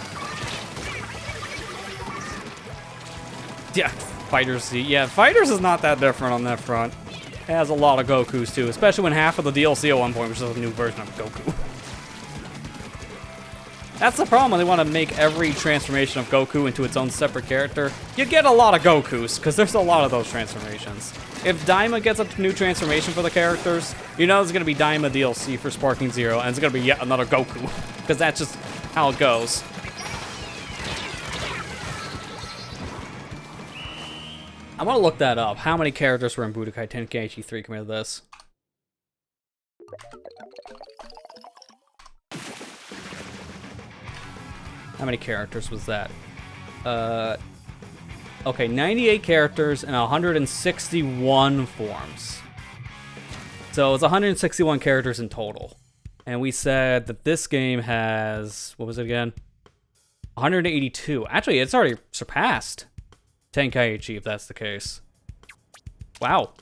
Yeah, Fighters. Yeah, Fighters is not that different on that front. It has a lot of Gokus too, especially when half of the DLC at one point was just a new version of Goku. That's the problem when they want to make every transformation of Goku into its own separate character. You get a lot of Gokus, because there's a lot of those transformations. If Daima gets a new transformation for the characters, you know there's going to be Daima DLC for Sparking Zero, and it's going to be yet another Goku, because that's just how it goes. I want to look that up. How many characters were in Budokai Tenkaichi 3 compared to this? How many characters was that? Okay, 98 characters and 161 forms. So it's 161 characters in total. And we said that this game has, what was it again? 182. Actually, it's already surpassed Tenkaichi, if that's the case. Wow.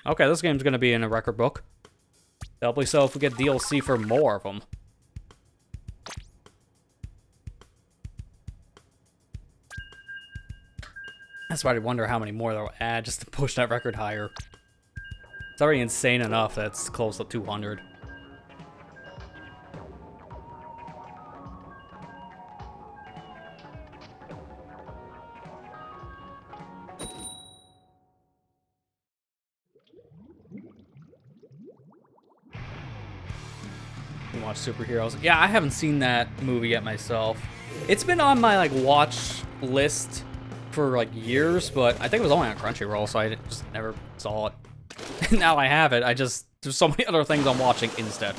Okay, this game's going to be in a record book. Doubly so if we get DLC for more of them. That's why I wonder how many more they'll add just to push that record higher. It's already insane enough that it's close to 200. You watch Superheroes? Yeah, I haven't seen that movie yet myself. It's been on my like watch list for like years, but I think it was only on Crunchyroll, so I just never saw it. Now I have it, there's so many other things I'm watching instead.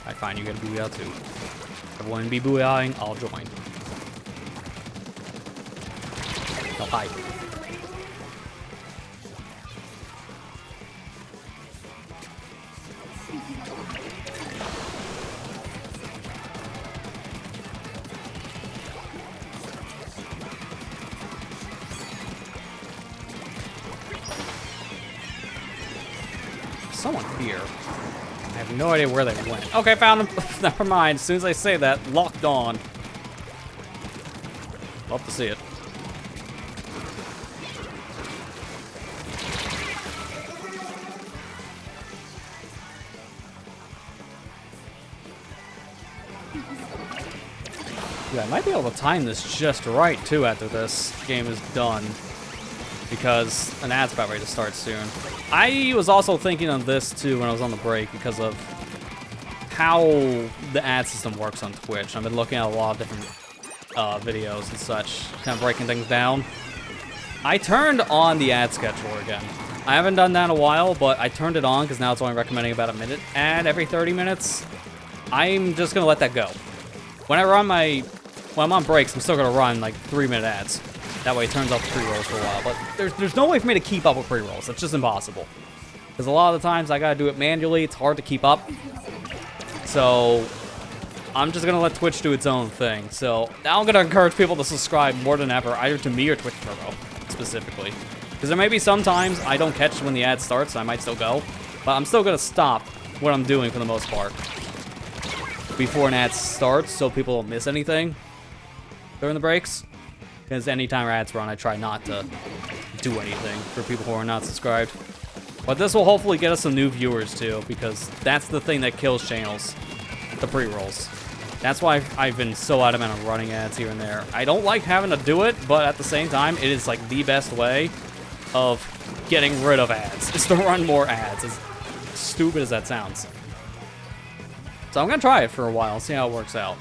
I find you gotta booyah too. Everyone be booyahing, I'll join. Oh, hi. Someone here. I have no idea where they went. Okay, found him. Never mind. As soon as I say that, locked on. Love to see it. Yeah, I might be able to time this just right, too, after this game is done. Because an ad's about ready to start soon. I was also thinking on this too when I was on the break because of how the ad system works on Twitch. I've been looking at a lot of different videos and such, kind of breaking things down. I turned on the ad scheduler again. I haven't done that in a while, but I turned it on because now it's only recommending about a minute ad every 30 minutes. I'm just gonna let that go. When I'm on breaks, I'm still gonna run like 3-minute ads. That way it turns off the pre-rolls for a while. But there's no way for me to keep up with pre-rolls. It's just impossible. Because a lot of the times I gotta do it manually. It's hard to keep up. So I'm just gonna let Twitch do its own thing. So now I'm gonna encourage people to subscribe more than ever, either to me or Twitch Turbo, specifically. Because there may be some times I don't catch when the ad starts, so I might still go. But I'm still gonna stop what I'm doing for the most part before an ad starts, so people don't miss anything during the breaks. Because anytime our ads run, I try not to do anything for people who are not subscribed. But this will hopefully get us some new viewers too, because that's the thing that kills channels, the pre-rolls. That's why I've been so adamant on running ads here and there. I don't like having to do it, but at the same time, it is like the best way of getting rid of ads, is to run more ads, as stupid as that sounds. So I'm gonna try it for a while, see how it works out.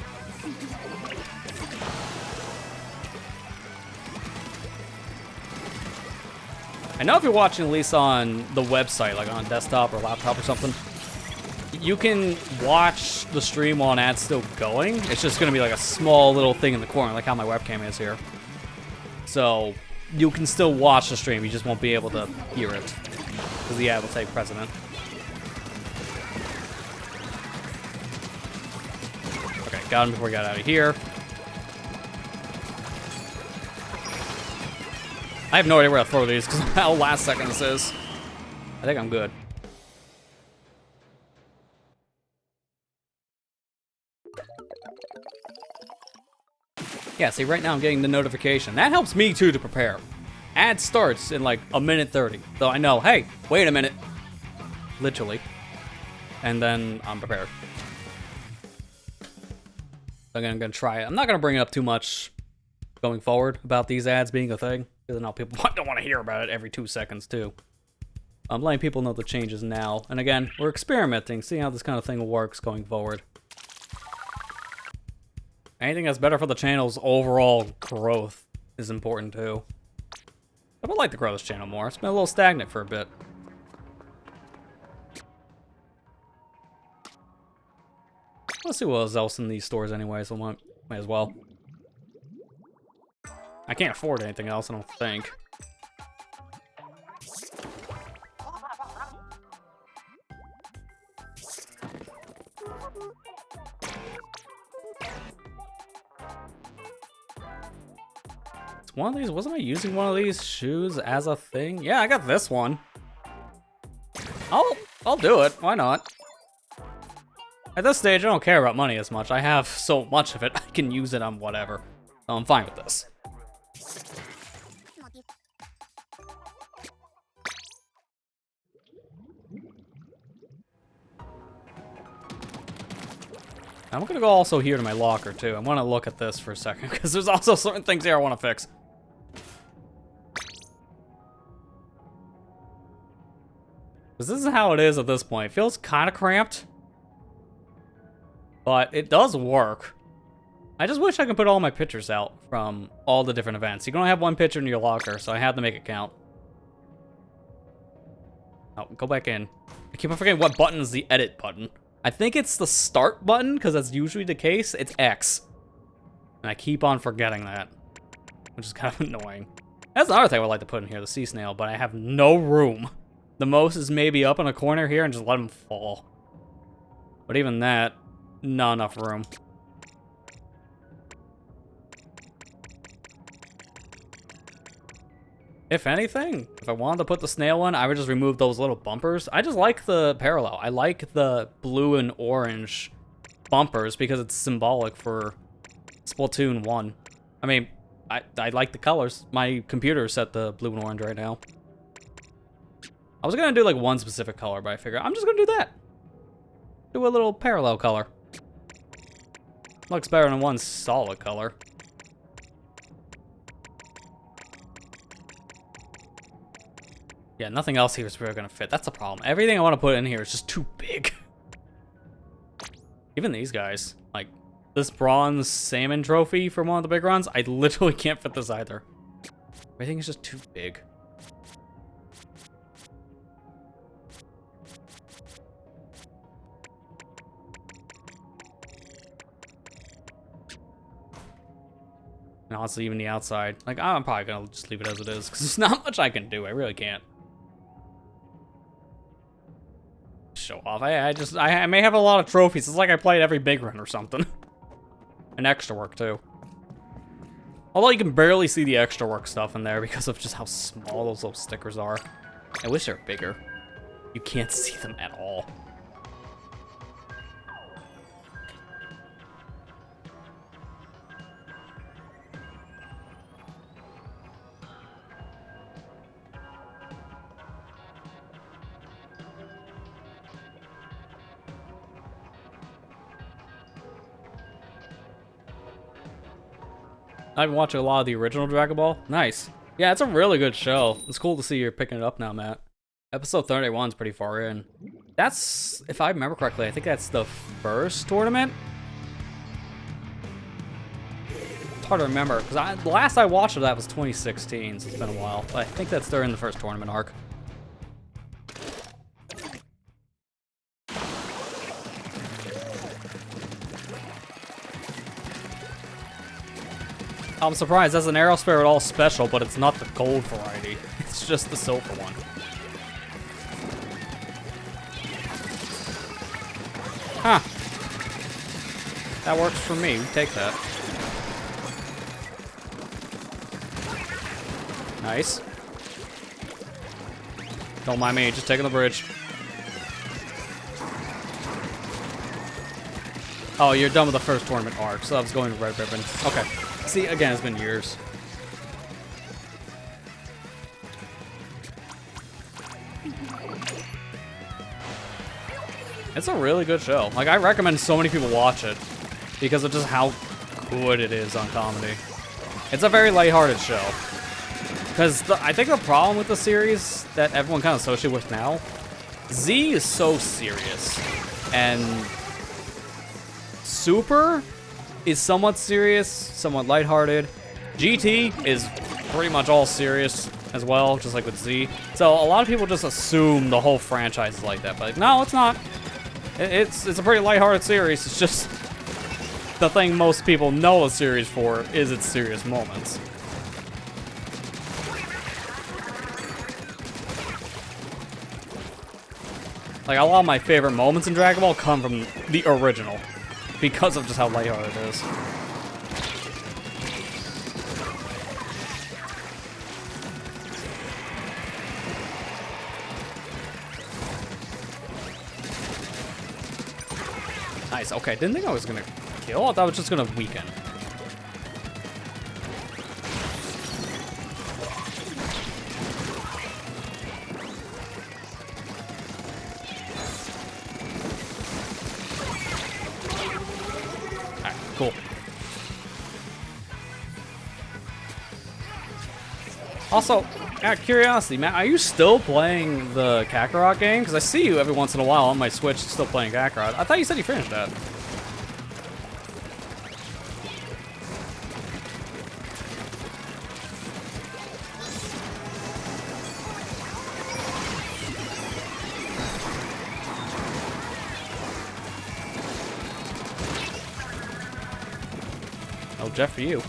I know if you're watching at least on the website, like on desktop or laptop or something, you can watch the stream while an ad's still going. It's just going to be like a small little thing in the corner, like how my webcam is here. So you can still watch the stream, you just won't be able to hear it, because the ad will take precedent. Okay, got him before he got out of here. I have no idea where to throw these because of how last second this is. I think I'm good. Yeah, see, right now I'm getting the notification. That helps me, too, to prepare. Ad starts in, like, a minute 30. So I know, hey, wait a minute. Literally. And then I'm prepared. So I'm gonna try it. I'm not gonna bring it up too much going forward about these ads being a thing. Because I know people don't want to hear about it every 2 seconds, too. I'm letting people know the changes now. And again, we're experimenting, seeing how this kind of thing works going forward. Anything that's better for the channel's overall growth is important, too. I would like to grow this channel more. It's been a little stagnant for a bit. Let's see what else in these stores anyway, so might as well. I can't afford anything else, I don't think. It's one of these, wasn't I using one of these shoes as a thing? Yeah, I got this one. I'll do it, why not? At this stage, I don't care about money as much. I have so much of it, I can use it on whatever. So I'm fine with this. I'm gonna go also here to my locker too. I want to look at this for a second because there's also certain things here I want to fix. Because this is how it is at this point. It feels kind of cramped, but it does work. I just wish I could put all my pictures out from all the different events. You can only have one picture in your locker, so I had to make it count. Oh, go back in. I keep on forgetting what button is the edit button. I think it's the start button, because that's usually the case. It's X. And I keep on forgetting that, which is kind of annoying. That's another thing I would like to put in here, the sea snail, but I have no room. The most is maybe up in a corner here and just let him fall. But even that, not enough room. If anything, if I wanted to put the snail in, I would just remove those little bumpers. I just like the parallel. I like the blue and orange bumpers because it's symbolic for Splatoon 1. I mean, I like the colors. My computer is set to blue and orange right now. I was gonna do like one specific color, but I figured I'm just gonna do that. Do a little parallel color. Looks better than one solid color. Yeah, nothing else here is really gonna fit. That's the problem. Everything I want to put in here is just too big. Even these guys. Like, this bronze salmon trophy from one of the big runs, I literally can't fit this either. Everything is just too big. And honestly, even the outside. Like, I'm probably gonna just leave it as it is, because there's not much I can do. I really can't. Show off. I may have a lot of trophies. It's like I played every big run or something. And extra work, too. Although you can barely see the extra work stuff in there because of just how small those little stickers are. I wish they were bigger. You can't see them at all. I've been watching a lot of the original Dragon Ball. Nice. Yeah, it's a really good show. It's cool to see you're picking it up now, Matt. Episode 31 is pretty far in. That's, if I remember correctly, I think that's the first tournament? It's hard to remember, because the last I watched of that was 2016, so it's been a while. But I think that's during the first tournament arc. I'm surprised, that's an Aerosphere at all special, but it's not the gold variety. It's just the silver one. Huh. That works for me. Take that. Nice. Don't mind me, just taking the bridge. Oh, you're done with the first tournament arc, so I was going to Red Ribbon. Okay. See, again, it's been years. It's a really good show. Like, I recommend so many people watch it because of just how good it is on comedy. It's a very lighthearted show. Because I think the problem with the series that everyone kind of associates with now, Z is so serious. And Super is somewhat serious, somewhat lighthearted. GT is pretty much all serious as well, just like with Z. So a lot of people just assume the whole franchise is like that, but like, no, it's not. It's a pretty lighthearted series. It's just the thing most people know a series for is its serious moments. Like, a lot of my favorite moments in Dragon Ball come from the original because of just how lighthearted it is. Nice, okay, didn't think I was gonna kill, I thought I was just gonna weaken. Alright, cool. Also, out of curiosity, Matt, are you still playing the Kakarot game? Because I see you every once in a while on my Switch still playing Kakarot. I thought you said you finished that. Oh, Jeff for you.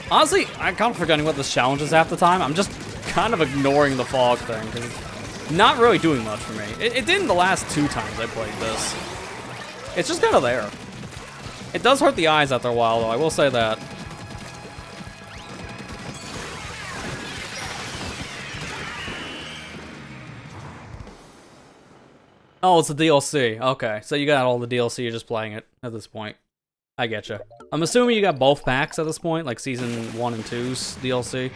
Honestly, I'm kind of forgetting what this challenge is half the time. I'm just kind of ignoring the fog thing, because it's not really doing much for me. It didn't the last 2 times I played this. It's just kind of there. It does hurt the eyes after a while, though, I will say that. Oh, it's a DLC. Okay, so you got all the DLC, you're just playing it at this point. I getcha. I'm assuming you got both packs at this point, like Season 1 and 2's DLC.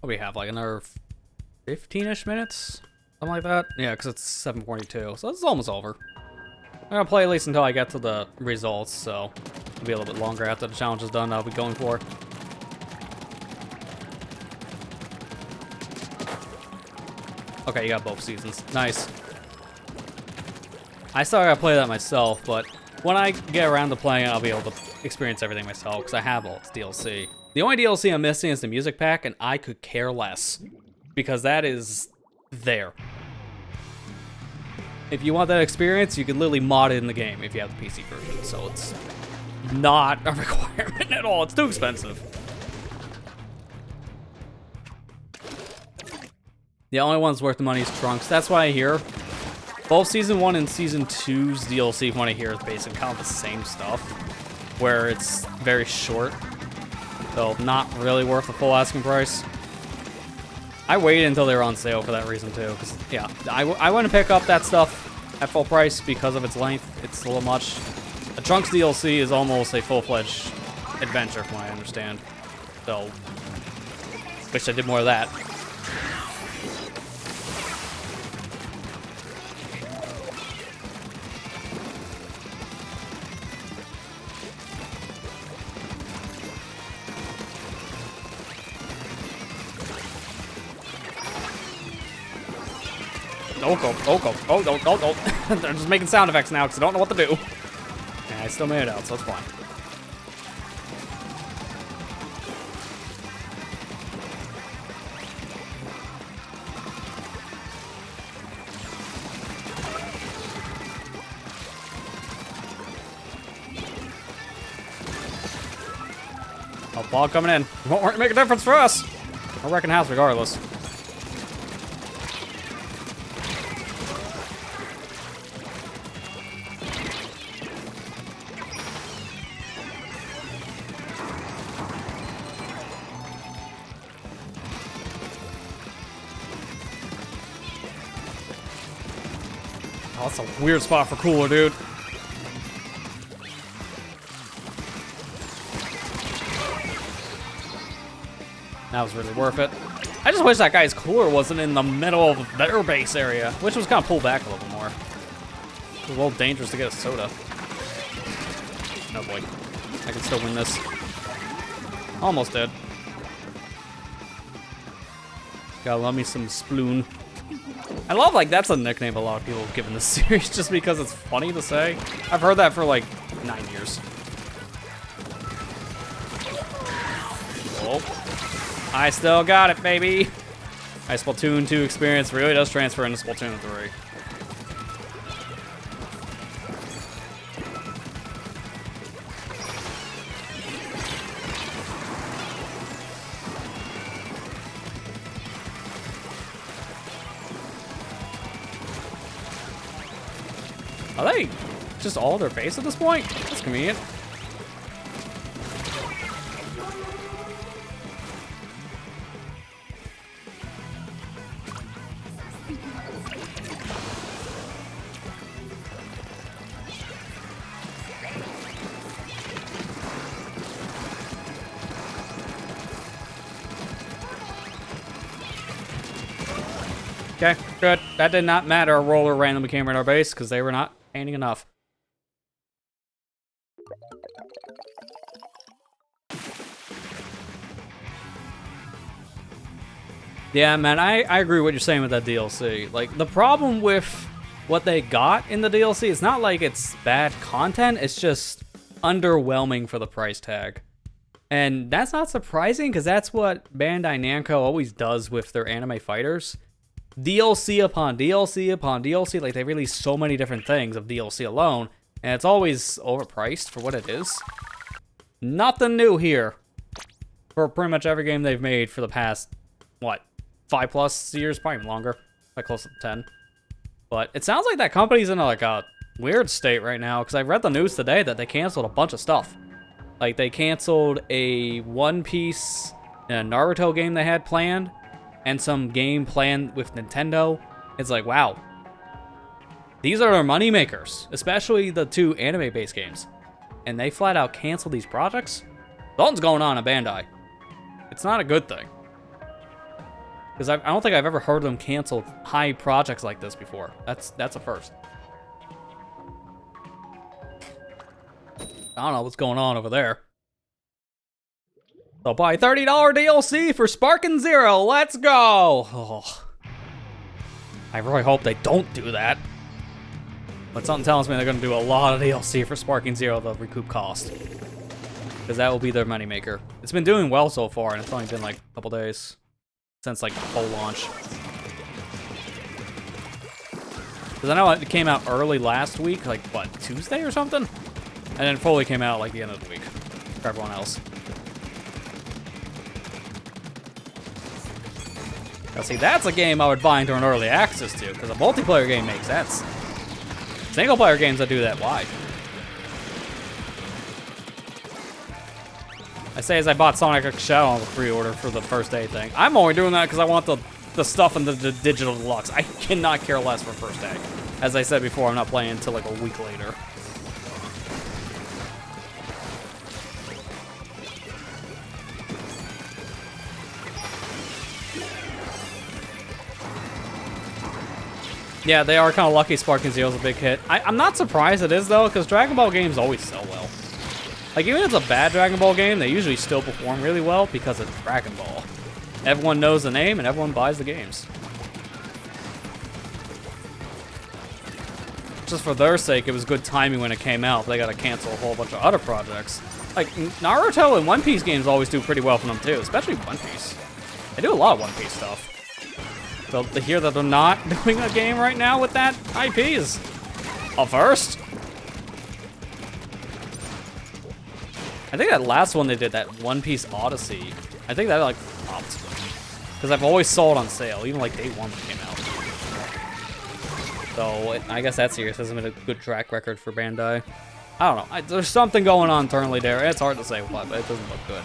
What do we have, like another 15-ish minutes? Something like that? Yeah, because it's 7:42, so it's almost over. I'm gonna play at least until I get to the results, so it'll be a little bit longer after the challenge is done. I'll be going for. Okay, you got both seasons. Nice. I still gotta play that myself, but when I get around to playing it, I'll be able to experience everything myself, because I have all its DLC. The only DLC I'm missing is the music pack, and I could care less, because that is there. If you want that experience, you can literally mod it in the game if you have the PC version, so it's not a requirement at all. It's too expensive. The only one's worth the money is Trunks. That's why I hear both Season 1 and Season 2's DLC, from what I hear, is basically kind of the same stuff, where it's very short, so not really worth the full asking price. I waited until they were on sale for that reason too, because yeah, I wouldn't pick up that stuff at full price because of its length. It's a little much. A Trunks DLC is almost a full-fledged adventure, from what I understand. So, wish I did more of that. Oh. They're just making sound effects now because I don't know what to do. And I still made it out, so it's fine. Oh, ball coming in. It won't make a difference for us. We're wrecking house regardless. Oh, that's a weird spot for cooler, dude. That was really worth it. I just wish that guy's cooler wasn't in the middle of their base area, which was kind of pulled back a little more. It was a little dangerous to get a soda. Oh boy. I can still win this. Almost did. Gotta love me some Sploon. I love, like, that's a nickname a lot of people have given this series just because it's funny to say. I've heard that for, like, 9 years. Oh. I still got it, baby. My Splatoon 2 experience really does transfer into Splatoon 3. Are they just all their base at this point? That's convenient. Okay, good. That did not matter. A roller randomly came in our base because they were not painting enough. Yeah, man, I agree with what you're saying with that DLC. Like, the problem with what they got in the DLC, it's not like it's bad content, it's just underwhelming for the price tag. And that's not surprising, because that's what Bandai Namco always does with their anime fighters. DLC upon DLC upon DLC, like they release so many different things of DLC alone, and it's always overpriced for what it is. Nothing new here for pretty much every game they've made for the past, what, 5+ years, probably even longer, like close to 10. But it sounds like that company's in like a weird state right now, because I read the news today that they canceled a bunch of stuff. Like they canceled a One Piece and a Naruto game they had planned, and some game planned with Nintendo. It's like, wow. These are their money makers, especially the 2 anime-based games. And they flat out cancel these projects? Something's going on at Bandai. It's not a good thing. Because I don't think I've ever heard them cancel high projects like this before. That's a first. I don't know what's going on over there. So buy $30 DLC for Sparking Zero. Let's go. Oh. I really hope they don't do that. But something tells me they're going to do a lot of DLC for Sparking Zero to recoup cost. Because that will be their moneymaker. It's been doing well so far, and it's only been like a couple days since like full launch. Because I know it came out early last week, like what, Tuesday or something? And then fully came out like the end of the week for everyone else. Now see, that's a game I would buy into an early access to, because a multiplayer game makes sense. Single player games that do that, why? I say as I bought Sonic X Shadow on the pre-order for the first day thing. I'm only doing that because I want the stuff in the digital deluxe. I cannot care less for first day. As I said before, I'm not playing until like a week later. Yeah, they are kind of lucky Sparking Zero's a big hit. I'm not surprised it is, though, because Dragon Ball games always sell well. Like, even if it's a bad Dragon Ball game, they usually still perform really well because it's Dragon Ball. Everyone knows the name, and everyone buys the games. Just for their sake, it was good timing when it came out, but they gotta cancel a whole bunch of other projects. Like, Naruto and One Piece games always do pretty well for them, too, especially One Piece. They do a lot of One Piece stuff. So to hear that they're not doing a game right now with that IP is a first. I think that last one they did, that One Piece Odyssey, I think that like flopped. Because I've always saw it on sale, even like day one when it came out. So I guess that series hasn't been a good track record for Bandai. I don't know. There's something going on internally there. It's hard to say what, but it doesn't look good.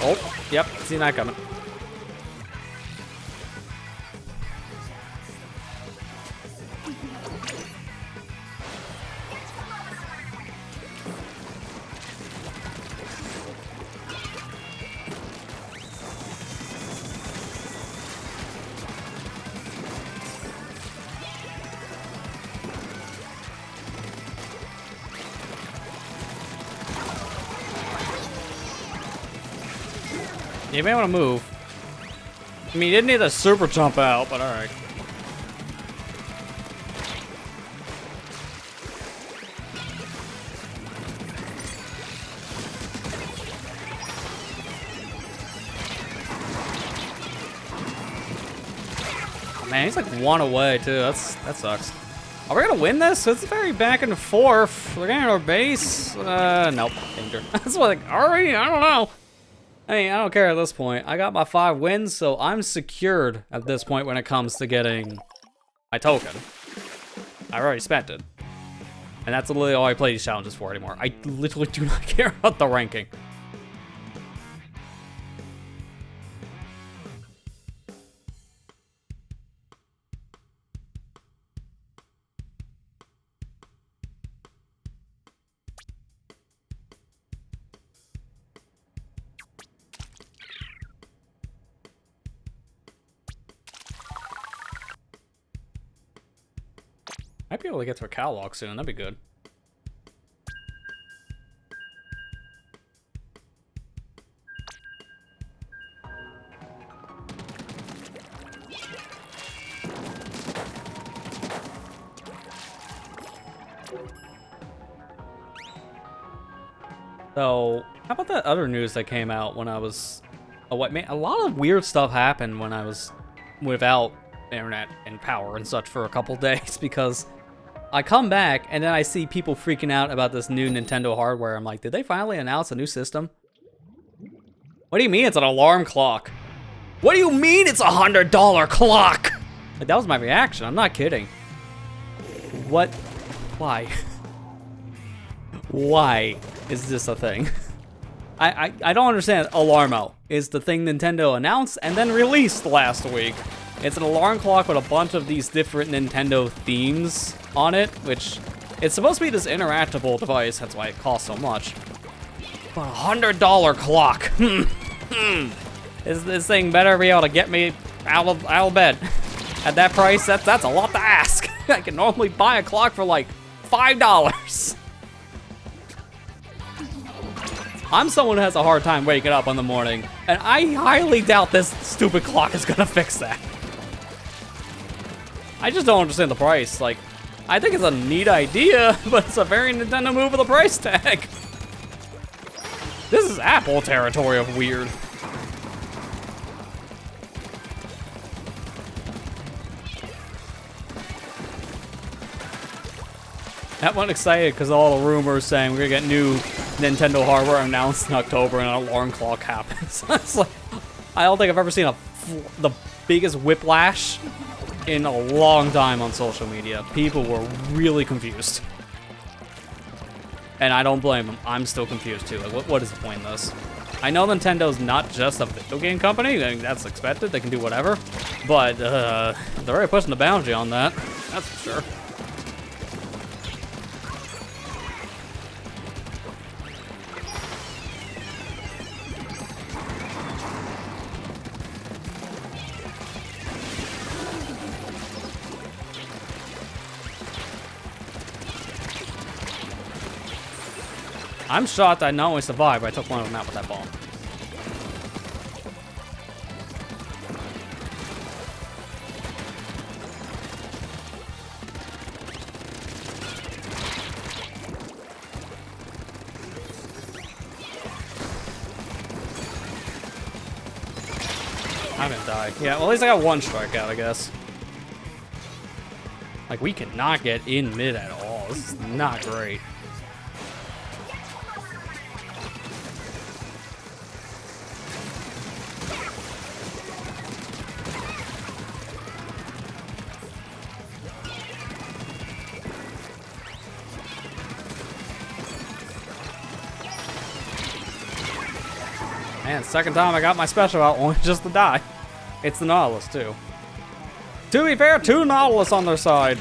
Oh, yep, seen that coming. You may want to move. I mean, you didn't need a super jump out, but alright. Man, he's like one away, too. That sucks. Are we gonna win this? It's very back and forth. We're getting our base. Nope. Danger. That's what, like, are we? I don't know. I mean, I don't care at this point. I got my 5 wins, so I'm secured at this point when it comes to getting my token. I already spent it. And that's literally all I play these challenges for anymore. I literally do not care about the ranking. Might be able to get to a catalog soon. That'd be good. So, how about that other news that came out when I was... a lot of weird stuff happened when I was without internet and power and such for a couple days, because I come back and then I see people freaking out about this new Nintendo hardware. I'm like, did they finally announce a new system? What do you mean it's an alarm clock? What do you mean it's $100 clock? Like, that was my reaction. I'm not kidding. What? Why? Why is this a thing? I don't understand. Alarmo is the thing Nintendo announced and then released last week. It's an alarm clock with a bunch of these different Nintendo themes on it, which it's supposed to be this interactable device. That's why it costs so much. But $100 clock. This thing better be able to get me out of bed. At that price, that's a lot to ask. I can normally buy a clock for like $5. I'm someone who has a hard time waking up in the morning, and I highly doubt this stupid clock is gonna fix that. I just don't understand the price. Like, I think it's a neat idea, but it's a very Nintendo move with a price tag. This is Apple territory of weird. That one excited because all the rumors saying we're gonna get new Nintendo hardware announced in October and an alarm clock happens. It's like, I don't think I've ever seen the biggest whiplash in a long time on social media. People were really confused. And I don't blame them. I'm still confused too. Like, what is the point in this? I know Nintendo's not just a video game company. I mean, that's expected. They can do whatever. But they're already pushing the boundary on that. That's for sure. I'm shocked I not only survived, but I took one of them out with that bomb. I haven't died. Yeah, well, at least I got one strikeout, I guess. Like, we cannot get in mid at all. This is not great. Man, second time I got my special out, only just to die. It's the Nautilus, too. To be fair, 2 Nautilus on their side.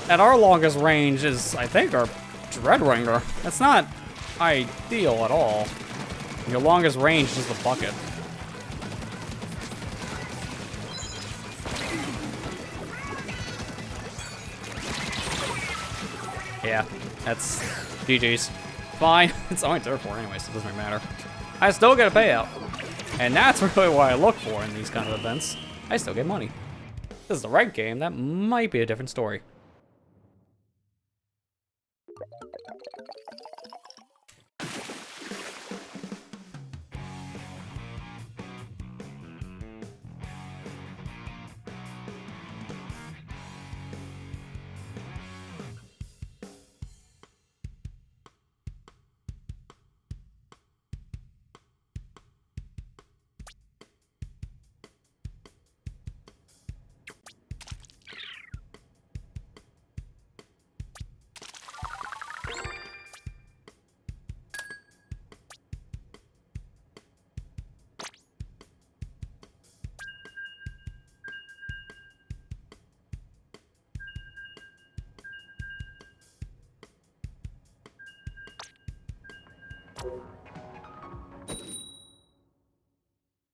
And our longest range is, I think, our Dreadringer. That's not ideal at all. Your longest range is the bucket. Yeah, that's GG's. Fine. It's only third floor anyway, so it doesn't really matter. I still get a payout. And that's really what I look for in these kind of events. I still get money. If this is the right game, that might be a different story.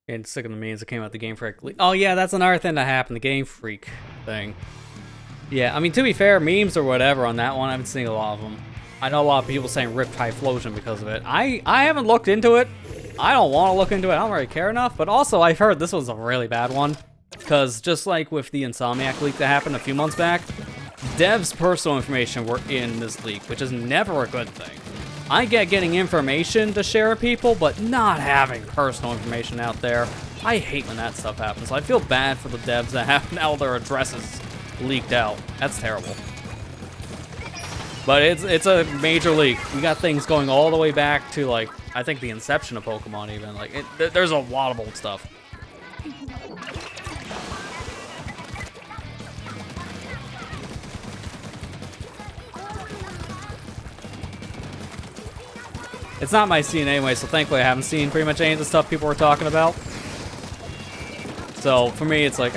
Getting sick of the memes that came out the Game Freak. Oh yeah, that's another thing that happened, the Game Freak thing. Yeah, I mean, to be fair, memes or whatever on that one, I've been seeing a lot of them. I know a lot of people saying Rip Typhlosion because of it. I haven't looked into it. I don't want to look into it. I don't really care enough. But also, I've heard this was a really bad one. Because just like with the Insomniac leak that happened a few months back, devs' personal information were in this leak, which is never a good thing. I get getting information to share with people, but not having personal information out there. I hate when that stuff happens. I feel bad for the devs that have now their addresses leaked out. That's terrible. But it's a major leak. We got things going all the way back to, like, I think the inception of Pokemon even. Like, there's a lot of old stuff. It's not my scene anyway, so thankfully I haven't seen pretty much any of the stuff people were talking about. So for me, it's like,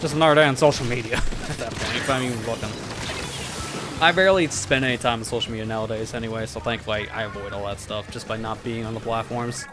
Just another day on social media at that point, if I'm even looking. I barely spend any time on social media nowadays anyway, so thankfully I avoid all that stuff just by not being on the platforms.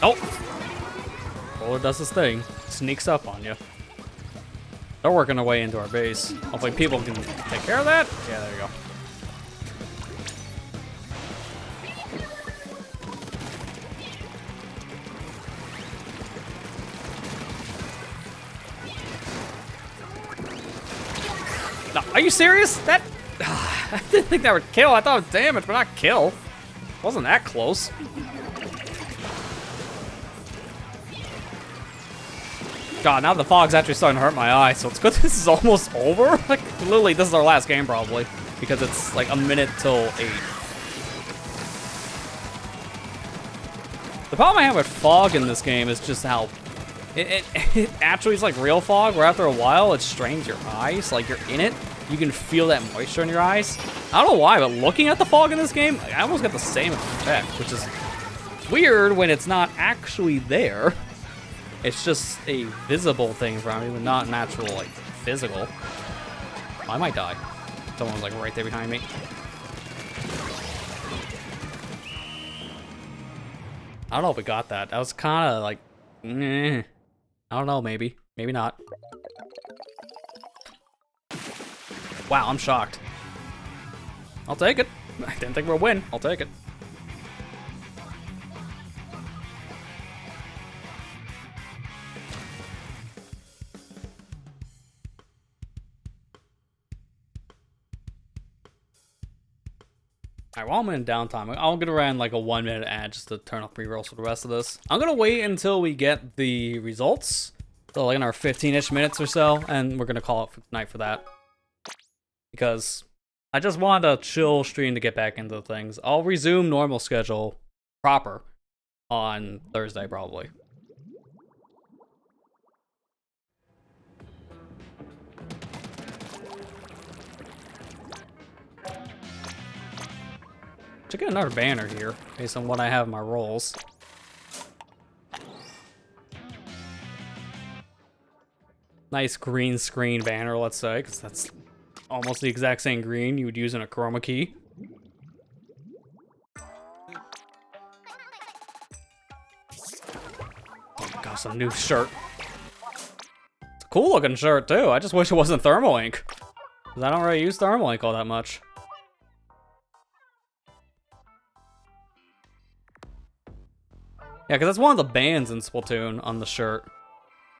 Oh! Roller does his thing. Sneaks up on you. They're working their way into our base. Hopefully people can take care of that. Yeah, there you go. No, are you serious? That... I didn't think that would kill. I thought it was damage, but not kill. Wasn't that close. God, now the fog's actually starting to hurt my eyes, so it's good this is almost over. Like, literally, this is our last game, probably. Because it's like a minute till 8. The problem I have with fog in this game is just how... It actually is like real fog, where after a while, it strains your eyes. Like, you're in it, you can feel that moisture in your eyes. I don't know why, but looking at the fog in this game, I almost get the same effect, which is weird when it's not actually there. It's just a visible thing for me, but not natural, like, physical. I might die. Someone's, like, right there behind me. I don't know if we got that. That was kind of, like, I don't know, maybe. Maybe not. Wow, I'm shocked. I'll take it. I didn't think we'll win. I'll take it. Alright, while I'm in downtime, I'm gonna run like a 1-minute ad just to turn off pre-rolls for the rest of this. I'm gonna wait until we get the results, so like in our 15-ish minutes or so, and we're gonna call it night for that. Because I just wanted a chill stream to get back into things. I'll resume normal schedule proper on Thursday, probably. Should get another banner here, based on what I have in my rolls. Nice green screen banner, let's say, because that's almost the exact same green you would use in a chroma key. Oh my gosh, a new shirt. It's a cool looking shirt too. I just wish it wasn't thermal ink, because I don't really use thermal ink all that much. Yeah, because that's one of the bands in Splatoon on the shirt.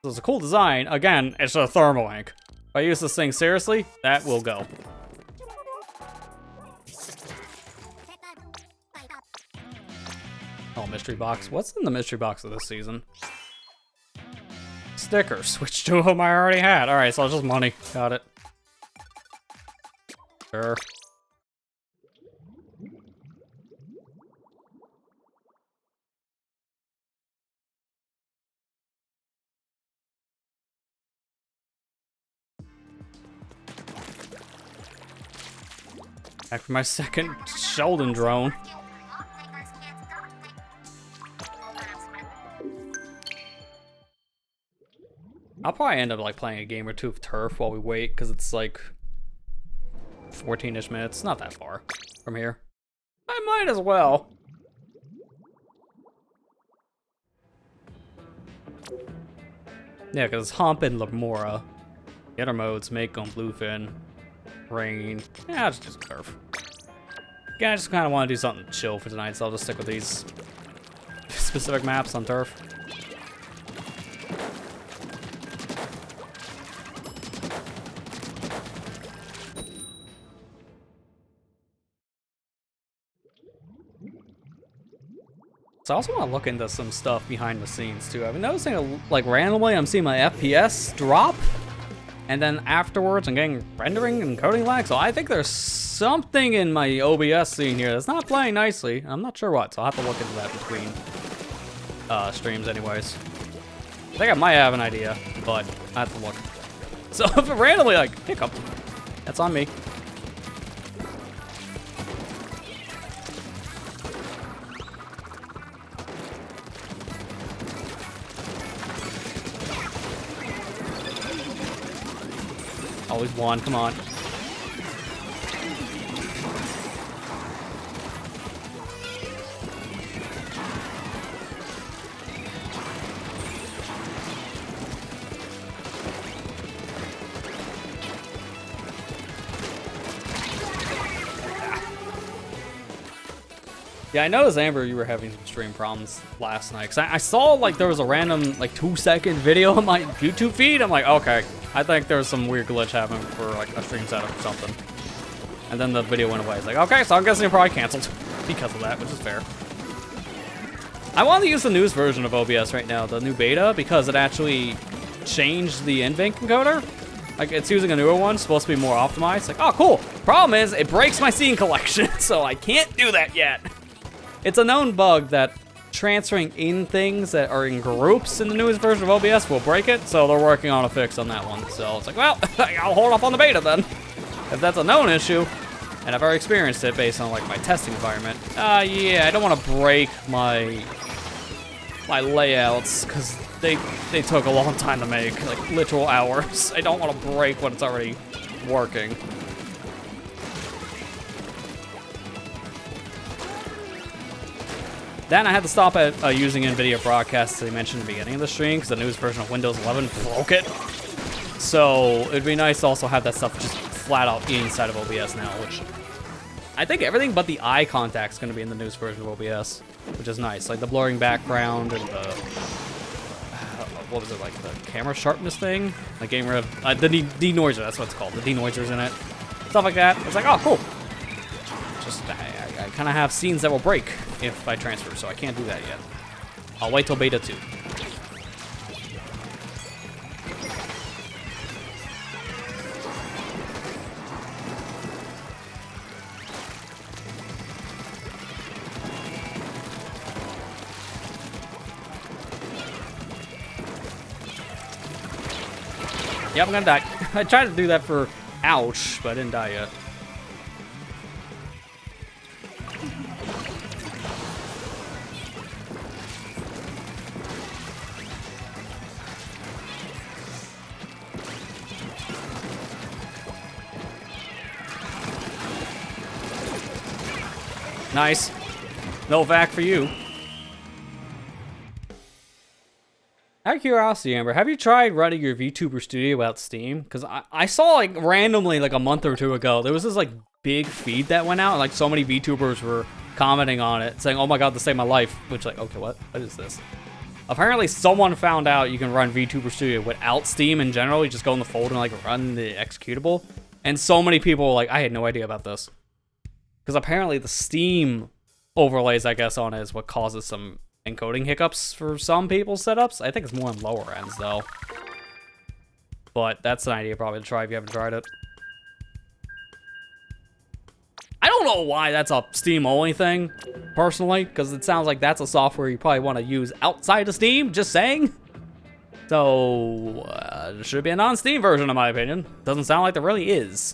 So it's a cool design. Again, it's a thermal ink. If I use this thing seriously, that will go. Oh, mystery box. What's in the mystery box of this season? Stickers, which 2 of them I already had. Alright, so it's just money. Got it. Sure. After my second Sheldon drone. I'll probably end up like playing a game or two of Turf while we wait, because it's like 14-ish minutes. Not that far from here. I might as well. Yeah, because Hump and Lamora. The other modes, Mako and Bluefin. Rain. Yeah, it's just Turf. Yeah, I just kind of want to do something chill for tonight, so I'll just stick with these specific maps on turf. So I also want to look into some stuff behind the scenes too. I've been noticing, like, randomly I'm seeing my FPS drop, and then afterwards I'm getting rendering and coding lag. So I think there's something in my OBS scene here that's not playing nicely. I'm not sure what, so I'll have to look into that between streams anyways. I think I might have an idea, but I have to look. So if it randomly, like, hiccup, that's on me. Always one, come on. Yeah, I noticed, Amber, you were having some stream problems last night. Cause I saw, like, there was a random, like, 2-second video on my YouTube feed. I'm like, okay, I think there was some weird glitch happening for, like, a stream setup or something. And then the video went away. It's like, okay, so I'm guessing it probably canceled because of that, which is fair. I want to use the newest version of OBS right now, the new beta, because it actually changed the NVENC encoder. Like, it's using a newer one, supposed to be more optimized. Like, oh, cool. Problem is, it breaks my scene collection, so I can't do that yet. It's a known bug that transferring in things that are in groups in the newest version of OBS will break it, so they're working on a fix on that one. So it's like, well, I'll hold off on the beta then. If that's a known issue, and I've already experienced it based on, like, my testing environment. Yeah, I don't want to break my layouts, because they took a long time to make, like, literal hours. I don't want to break when it's already working. Then I had to stop at using NVIDIA Broadcast, as I mentioned at the beginning of the stream, because the newest version of Windows 11 broke it. So it'd be nice to also have that stuff just flat out inside of OBS now, which I think everything but the eye contact's going to be in the newest version of OBS, which is nice. Like the blurring background and the, what was it, like the camera sharpness thing? Like getting rid of, the denoiser, that's what it's called, the denoiser's in it. Stuff like that. It's like, oh, cool. Just, I kind of have scenes that will break if I transfer, so I can't do that yet. I'll wait till beta 2. Yep, I'm gonna die. I tried to do that for ouch, but I didn't die yet. Nice. No vac for you. Out of curiosity, Amber, have you tried running your VTuber studio without Steam? Because I saw, like, randomly, like, a month or two ago, there was this, like, big feed that went out, and, like, so many VTubers were commenting on it, saying, oh my god, this saved my life. Which, like, okay, what is this? Apparently, someone found out you can run VTuber Studio without Steam in general. You just go in the folder and, like, run the executable. And so many people were like, I had no idea about this. Because apparently the Steam overlays, I guess, on it is what causes some encoding hiccups for some people's setups. I think it's more on lower ends, though. But that's an idea probably to try if you haven't tried it. I don't know why that's a Steam-only thing, personally, because it sounds like that's a software you probably want to use outside of Steam, just saying. So, there should be a non-Steam version, in my opinion. Doesn't sound like there really is.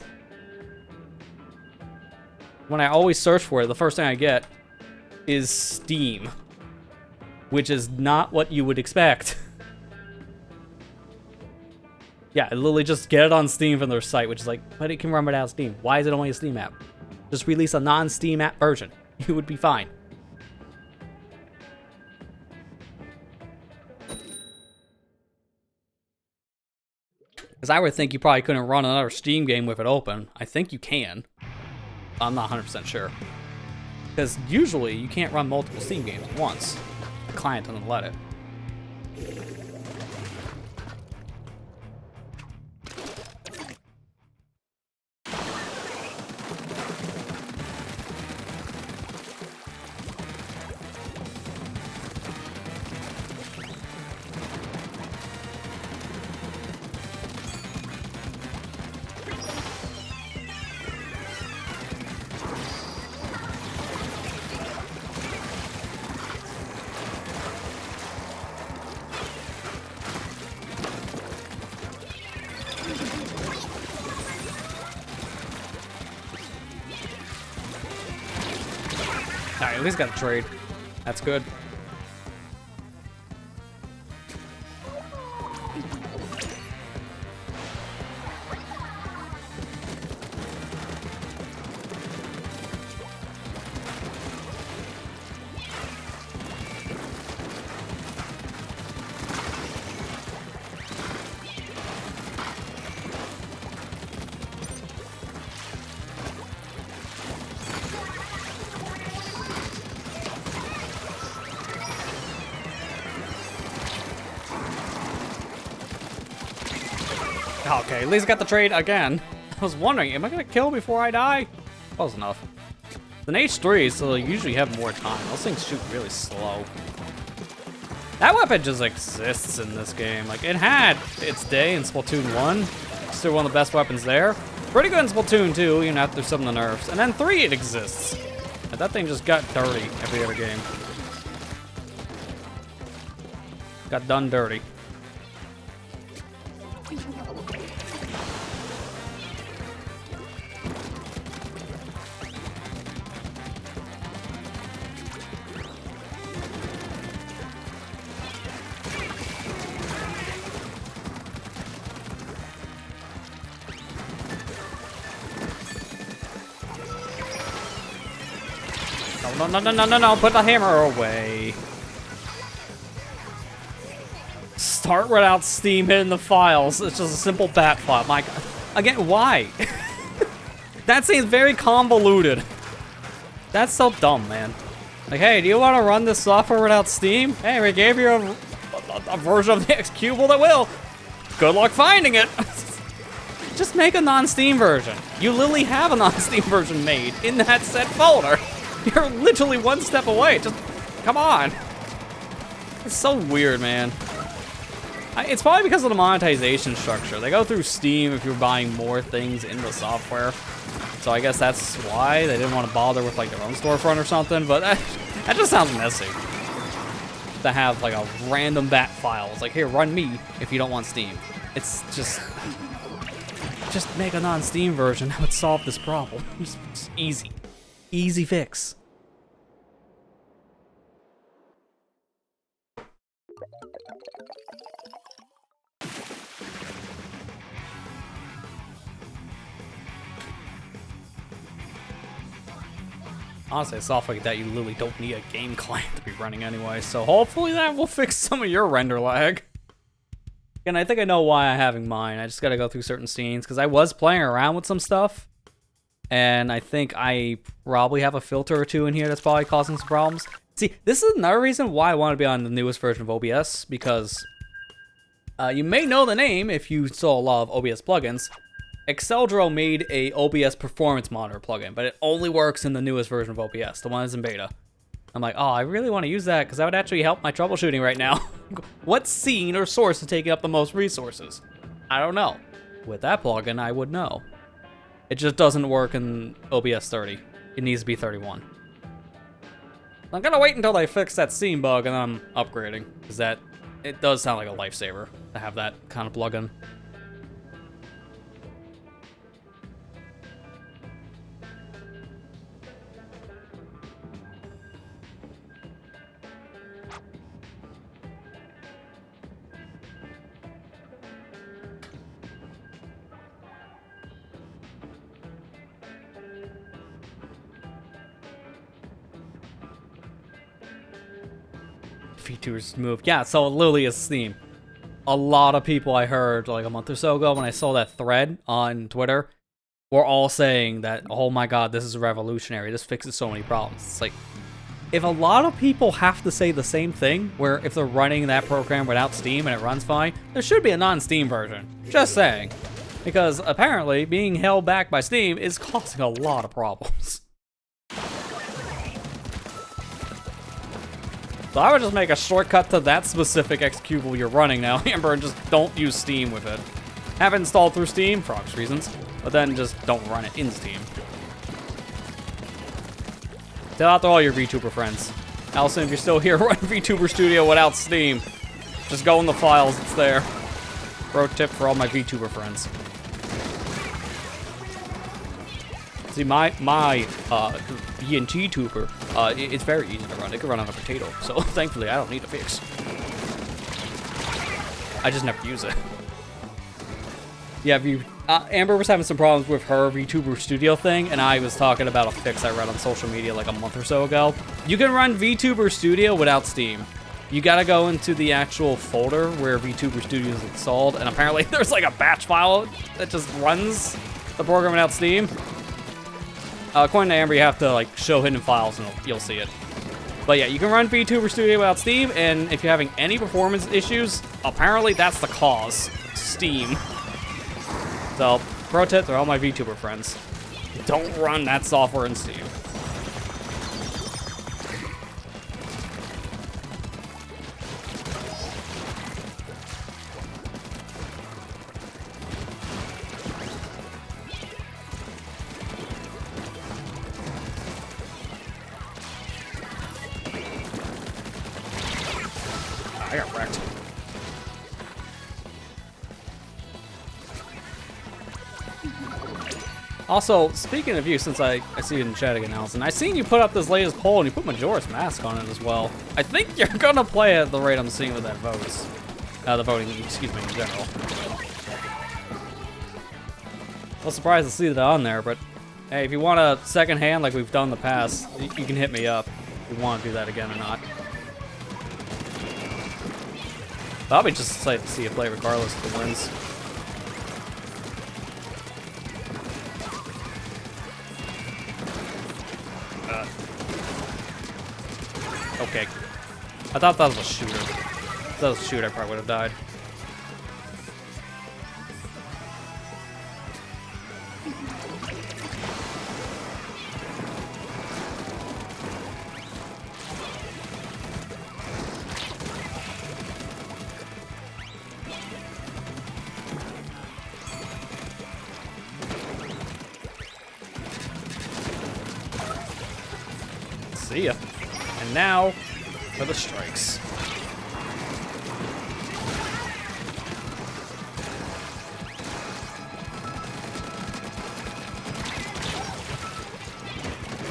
When I always search for it, the first thing I get is Steam, which is not what you would expect. Yeah, I literally just get it on Steam from their site, which is like, but it can run without Steam. Why is it only a Steam app? Just release a non-Steam app version. You would be fine. Because I would think you probably couldn't run another Steam game with it open. I think you can. I'm not 100% sure. Because usually you can't run multiple Steam games at once. The client doesn't let it. Alright, at least got a trade. That's good. Okay, at least got the trade again. I was wondering, am I gonna kill before I die? Close enough. It's an H3, so you usually have more time. Those things shoot really slow. That weapon just exists in this game. Like, it had its day in Splatoon 1. Still one of the best weapons there. Pretty good in Splatoon 2, even after some of the nerfs. And then 3, it exists. And that thing just got dirty every other game. Got done dirty. No, put the hammer away. Start without Steam hitting the files. It's just a simple bat file. My God. Again, why? That seems very convoluted. That's so dumb, man. Like, hey, do you want to run this software without Steam? Hey, we gave you a version of the executable that will. Good luck finding it. Just make a non-Steam version. You literally have a non-Steam version made in that set folder. You're literally one step away. Just, come on. It's so weird, man. It's probably because of the monetization structure. They go through Steam if you're buying more things in the software. So I guess that's why they didn't want to bother with like their own storefront or something, but that just sounds messy. To have like a random bat file. It's like, here, run me if you don't want Steam. It's just make a non-Steam version. That would solve this problem. It's easy. Easy fix. Honestly, a software like that, you literally don't need a game client to be running anyway, so hopefully that will fix some of your render lag. And I think I know why I'm having mine. I just gotta go through certain scenes, because I was playing around with some stuff, and I think I probably have a filter or two in here that's probably causing some problems. See, this is another reason why I want to be on the newest version of OBS, because you may know the name if you saw a lot of OBS plugins. Exceldro made a OBS performance monitor plugin, but it only works in the newest version of OBS, the one that's in beta. I'm like, oh, I really want to use that because that would actually help my troubleshooting right now. What scene or source is taking up the most resources? I don't know. With that plugin, I would know. It just doesn't work in OBS 30. It needs to be 31. I'm gonna wait until they fix that scene bug and then I'm upgrading, because it does sound like a lifesaver to have that kind of plugin. Features moved. Yeah, so literally is Steam. A lot of people I heard like a month or so ago when I saw that thread on Twitter we're all saying that, oh my god, this is revolutionary, this fixes so many problems. It's like, if a lot of people have to say the same thing, where if they're running that program without Steam and it runs fine, there should be a non-Steam version. Just saying. Because apparently, being held back by Steam is causing a lot of problems. So I would just make a shortcut to that specific executable you're running now, Amber, and just don't use Steam with it. Have it installed through Steam, for obvious reasons, but then just don't run it in Steam. Tell out to all your VTuber friends. Allison, if you're still here, run VTuber Studio without Steam. Just go in the files, it's there. Pro tip for all my VTuber friends. See, my BNG tuber, it's very easy to run. It can run on a potato, so thankfully I don't need a fix. I just never use it. Yeah, Amber was having some problems with her VTuber Studio thing, and I was talking about a fix I read on social media like a month or so ago. You can run VTuber Studio without Steam. You gotta go into the actual folder where VTuber Studio is installed, and apparently there's like a batch file that just runs the program without Steam. According to Amber, you have to like show hidden files and you'll see it. But yeah, you can run VTuber Studio without Steam, and if you're having any performance issues, apparently that's the cause. Steam. So, pro tip to all my VTuber friends. Don't run that software in Steam. I got wrecked. Also, speaking of you, since I see you in the chat again, Allison, I seen you put up this latest poll and you put Majora's Mask on it as well. I think you're gonna play it at the rate I'm seeing with that votes. The voting, excuse me, in general. I was surprised to see that on there, but hey, if you want a second hand like we've done in the past, you can hit me up if you want to do that again or not. I'll be just excited to see you play regardless of the wins. Okay. I thought that was a shooter. If that was a shooter, I probably would have died. See ya. And now for the strikes.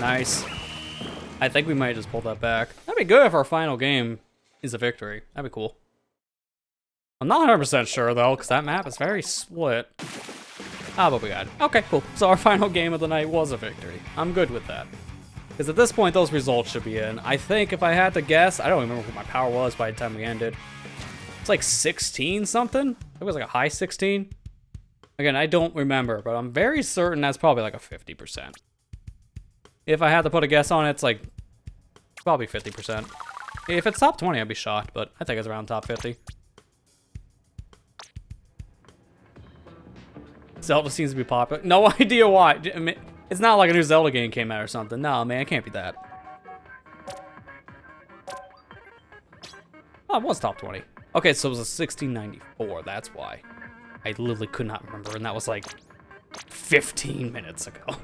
Nice. I think we might just pull that back. That'd be good if our final game is a victory. That'd be cool. I'm not 100% sure though, because that map is very split. Ah, but we got it. Okay, cool. So our final game of the night was a victory. I'm good with that. Because at this point, those results should be in. I think if I had to guess, I don't remember what my power was by the time we ended. It's like 16 something? It was like a high 16. Again, I don't remember, but I'm very certain that's probably like a 50%. If I had to put a guess on it, it's like probably 50%. If it's top 20, I'd be shocked, but I think it's around top 50. Zelda seems to be popular. No idea why. It's not like a new Zelda game came out or something. No, man, it can't be that. Oh, it was top 20. Okay, so it was a 1694. That's why. I literally could not remember, and that was like 15 minutes ago. All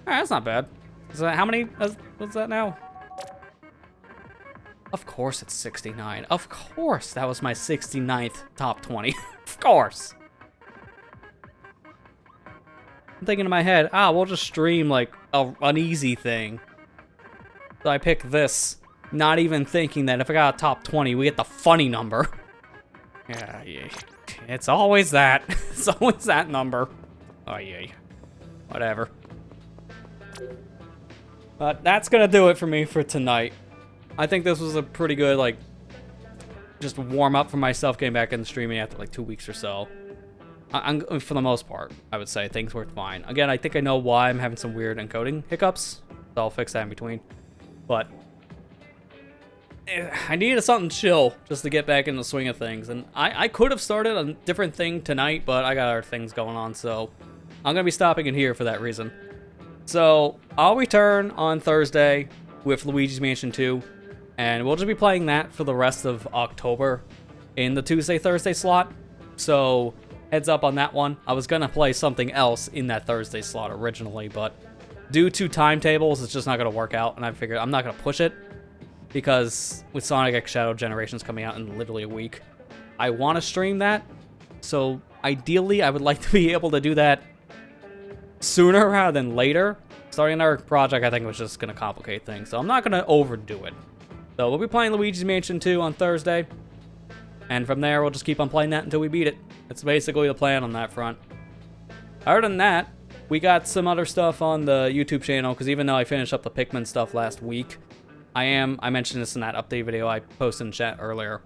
right, that's not bad. So how many? What's that now? Of course it's 69. Of course that was my 69th top 20. Of course. I'm thinking in my head, we'll just stream like an easy thing. So I pick this, not even thinking that if I got a top 20, we get the funny number. Yeah. It's always that. It's always that number. Oh, yeah. Whatever. But that's gonna do it for me for tonight. I think this was a pretty good, like, just warm up for myself getting back in streaming after like 2 weeks or so. For the most part, I would say things worked fine. Again, I think I know why I'm having some weird encoding hiccups, so I'll fix that in between. But I needed something chill just to get back in the swing of things, and I could have started a different thing tonight, but I got other things going on, so I'm gonna be stopping in here for that reason. So I'll return on Thursday with Luigi's Mansion 2, and we'll just be playing that for the rest of October in the Tuesday-Thursday slot. So heads up on that one. I was gonna play something else in that Thursday slot originally, but due to timetables, it's just not gonna work out, and I figured I'm not gonna push it, because with Sonic X Shadow Generations coming out in literally a week, I want to stream that. So ideally, I would like to be able to do that sooner rather than later. Starting another project, I think, was just going to complicate things, so I'm not going to overdo it. So we'll be playing Luigi's Mansion 2 on Thursday, and from there, we'll just keep on playing that until we beat it. That's basically the plan on that front. Other than that, we got some other stuff on the YouTube channel, because even though I finished up the Pikmin stuff last week, I mentioned this in that update video I posted in chat earlier.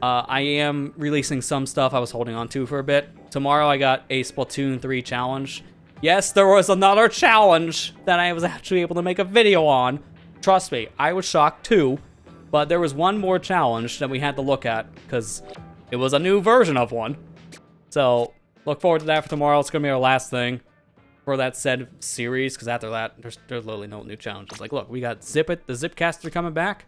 I am releasing some stuff I was holding on to for a bit. Tomorrow I got a Splatoon 3 challenge. Yes, there was another challenge that I was actually able to make a video on. Trust me, I was shocked too. But there was one more challenge that we had to look at, because it was a new version of one. So, look forward to that for tomorrow. It's going to be our last thing for that said series, because after that, there's literally no new challenges. Like, look, we got Zip It, the Zipcaster coming back,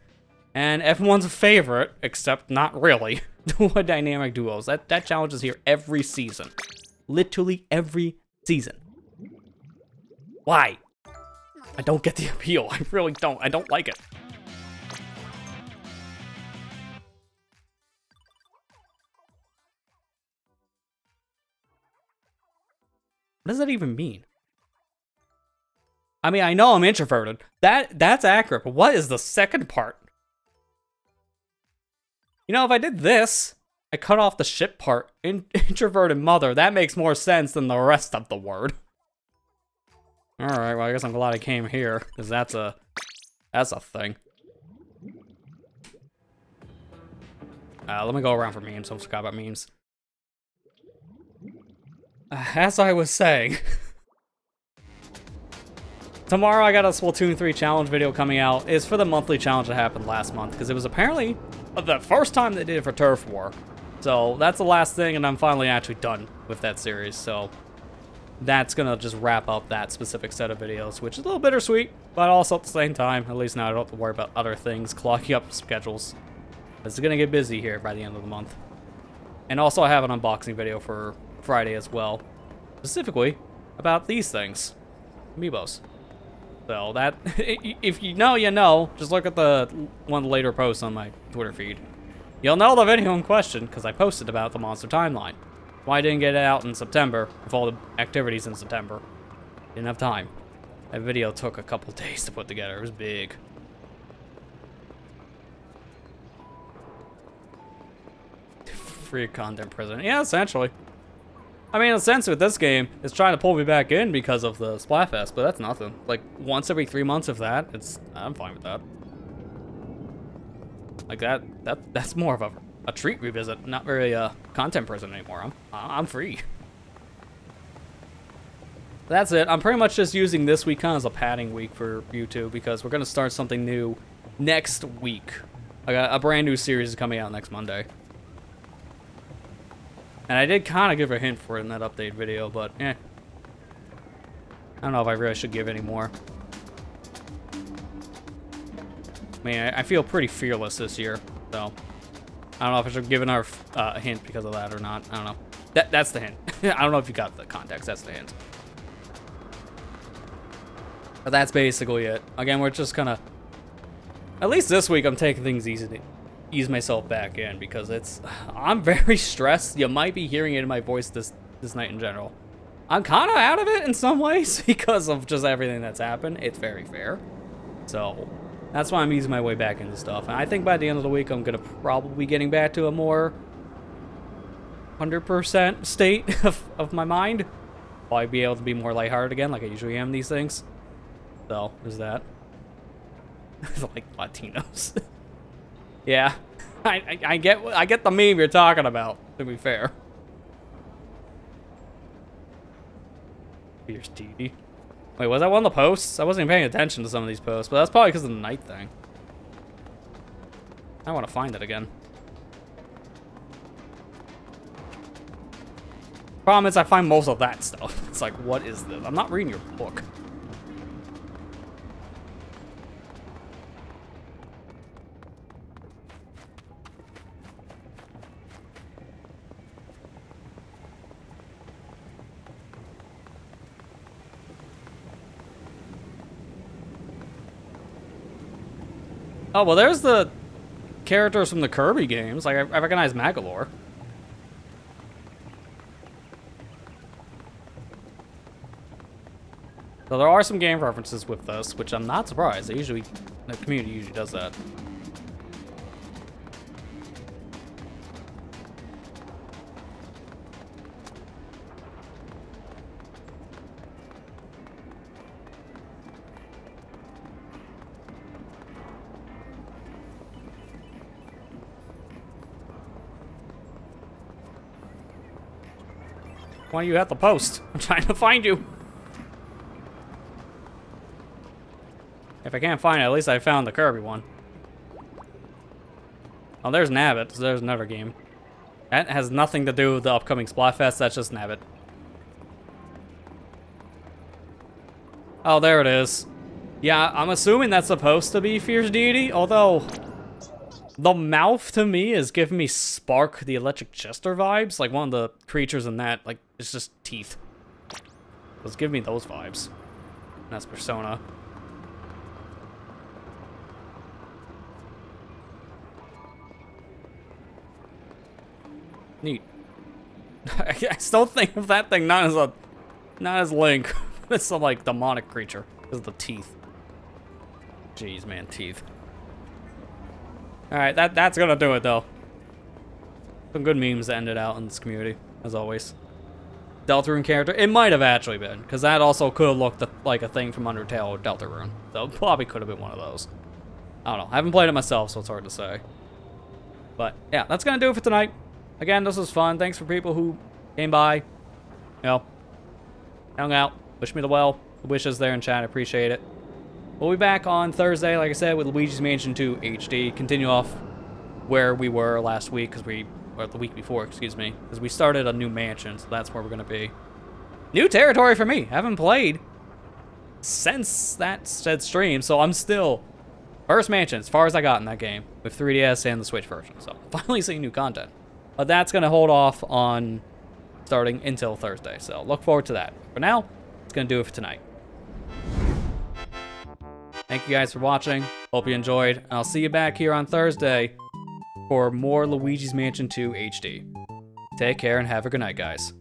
and everyone's favorite, except not really, dynamic duos. That challenge is here every season. Literally every season. Why? I don't get the appeal. I really don't. I don't like it. What does that even mean? I mean, I know I'm introverted. That's accurate, but what is the second part? You know, if I did this, I cut off the shit part. Introverted mother. That makes more sense than the rest of the word. Alright, well, I guess I'm glad I came here, because that's a thing. Let me go around for memes. I forgot about memes. As I was saying, tomorrow I got a Splatoon 3 challenge video coming out. It's for the monthly challenge that happened last month, because it was apparently the first time they did it for Turf War. So that's the last thing, and I'm finally actually done with that series. So that's gonna just wrap up that specific set of videos, which is a little bittersweet, but also at the same time, at least now I don't have to worry about other things clogging up schedules. It's gonna get busy here by the end of the month. And also I have an unboxing video for Friday as well, specifically about these things, Amiibos. So that, if you know, you know. Just look at the one later post on my Twitter feed. You'll know the video in question, because I posted about the Monster Timeline. Why I didn't get it out in September, with all the activities in September. Didn't have time. That video took a couple days to put together. It was big. Free content prison. Yeah, essentially. I mean, in a sense, with this game, it's trying to pull me back in because of the Splatfest, but that's nothing. Like, once every 3 months of that, I'm fine with that. Like, that's more of a treat revisit, not very, content prison anymore. I'm free. That's it. I'm pretty much just using this week kind of as a padding week for YouTube, because we're gonna start something new next week. I got a brand new series coming out next Monday. And I did kind of give a hint for it in that update video, but I don't know if I really should give any more. I mean, I feel pretty fearless this year, so I don't know if I should give another hint because of that or not. I don't know. That's the hint. I don't know if you got the context. That's the hint. But that's basically it. Again, we're just kind of... At least this week, I'm taking things easy to ease myself back in, because I'm very stressed. You might be hearing it in my voice this night in general. I'm kind of out of it in some ways because of just everything that's happened. It's very fair. So that's why I'm easing my way back into stuff. And I think by the end of the week, I'm going to probably be getting back to a more 100% state of my mind. Probably be able to be more lighthearted again, like I usually am these things. So there's that. Like Latinos. Yeah, I get the meme you're talking about, to be fair. Fierce deity. Wait, was that one of the posts? I wasn't even paying attention to some of these posts, but that's probably because of the night thing. I want to find it again. Problem is, I find most of that stuff. It's like, what is this? I'm not reading your book. Oh, well, there's the characters from the Kirby games. Like, I recognize Magolor. So there are some game references with this, which I'm not surprised. They usually, the community usually does that. Why are you at the post? I'm trying to find you. If I can't find it, at least I found the Kirby one. Oh, there's Nabbit. So there's another game. That has nothing to do with the upcoming Splatfest. That's just Nabbit. Oh, there it is. Yeah, I'm assuming that's supposed to be Fierce Deity, although the mouth to me is giving me Spark the Electric Jester vibes. Like one of the creatures in that, like, it's just teeth. Let's give me those vibes. And that's Persona. Neat. I still think of that thing not as Link. It's some like demonic creature. Because of the teeth. Jeez, man, teeth. Alright, that's gonna do it though. Some good memes that ended out in this community, as always. Deltarune character, it might have actually been, because that also could have looked like a thing from Undertale or Deltarune. So probably could have been one of those. I don't know. I haven't played it myself, so it's hard to say. But yeah, that's gonna do it for tonight. Again, this was fun. Thanks for people who came by, you know, hung out, wish me the well. The wishes there in chat, I appreciate it. We'll be back on Thursday, like I said, with Luigi's Mansion 2 HD. Continue off where we were last week, or the week before, excuse me, because we started a new mansion, so that's where we're gonna be. New territory for me. Haven't played since that said stream, so I'm still first mansion as far as I got in that game with 3DS and the Switch version. So finally seeing new content. But that's going to hold off on starting until Thursday. So look forward to that. For now, it's going to do it for tonight. Thank you guys for watching. Hope you enjoyed. And I'll see you back here on Thursday for more Luigi's Mansion 2 HD. Take care and have a good night, guys.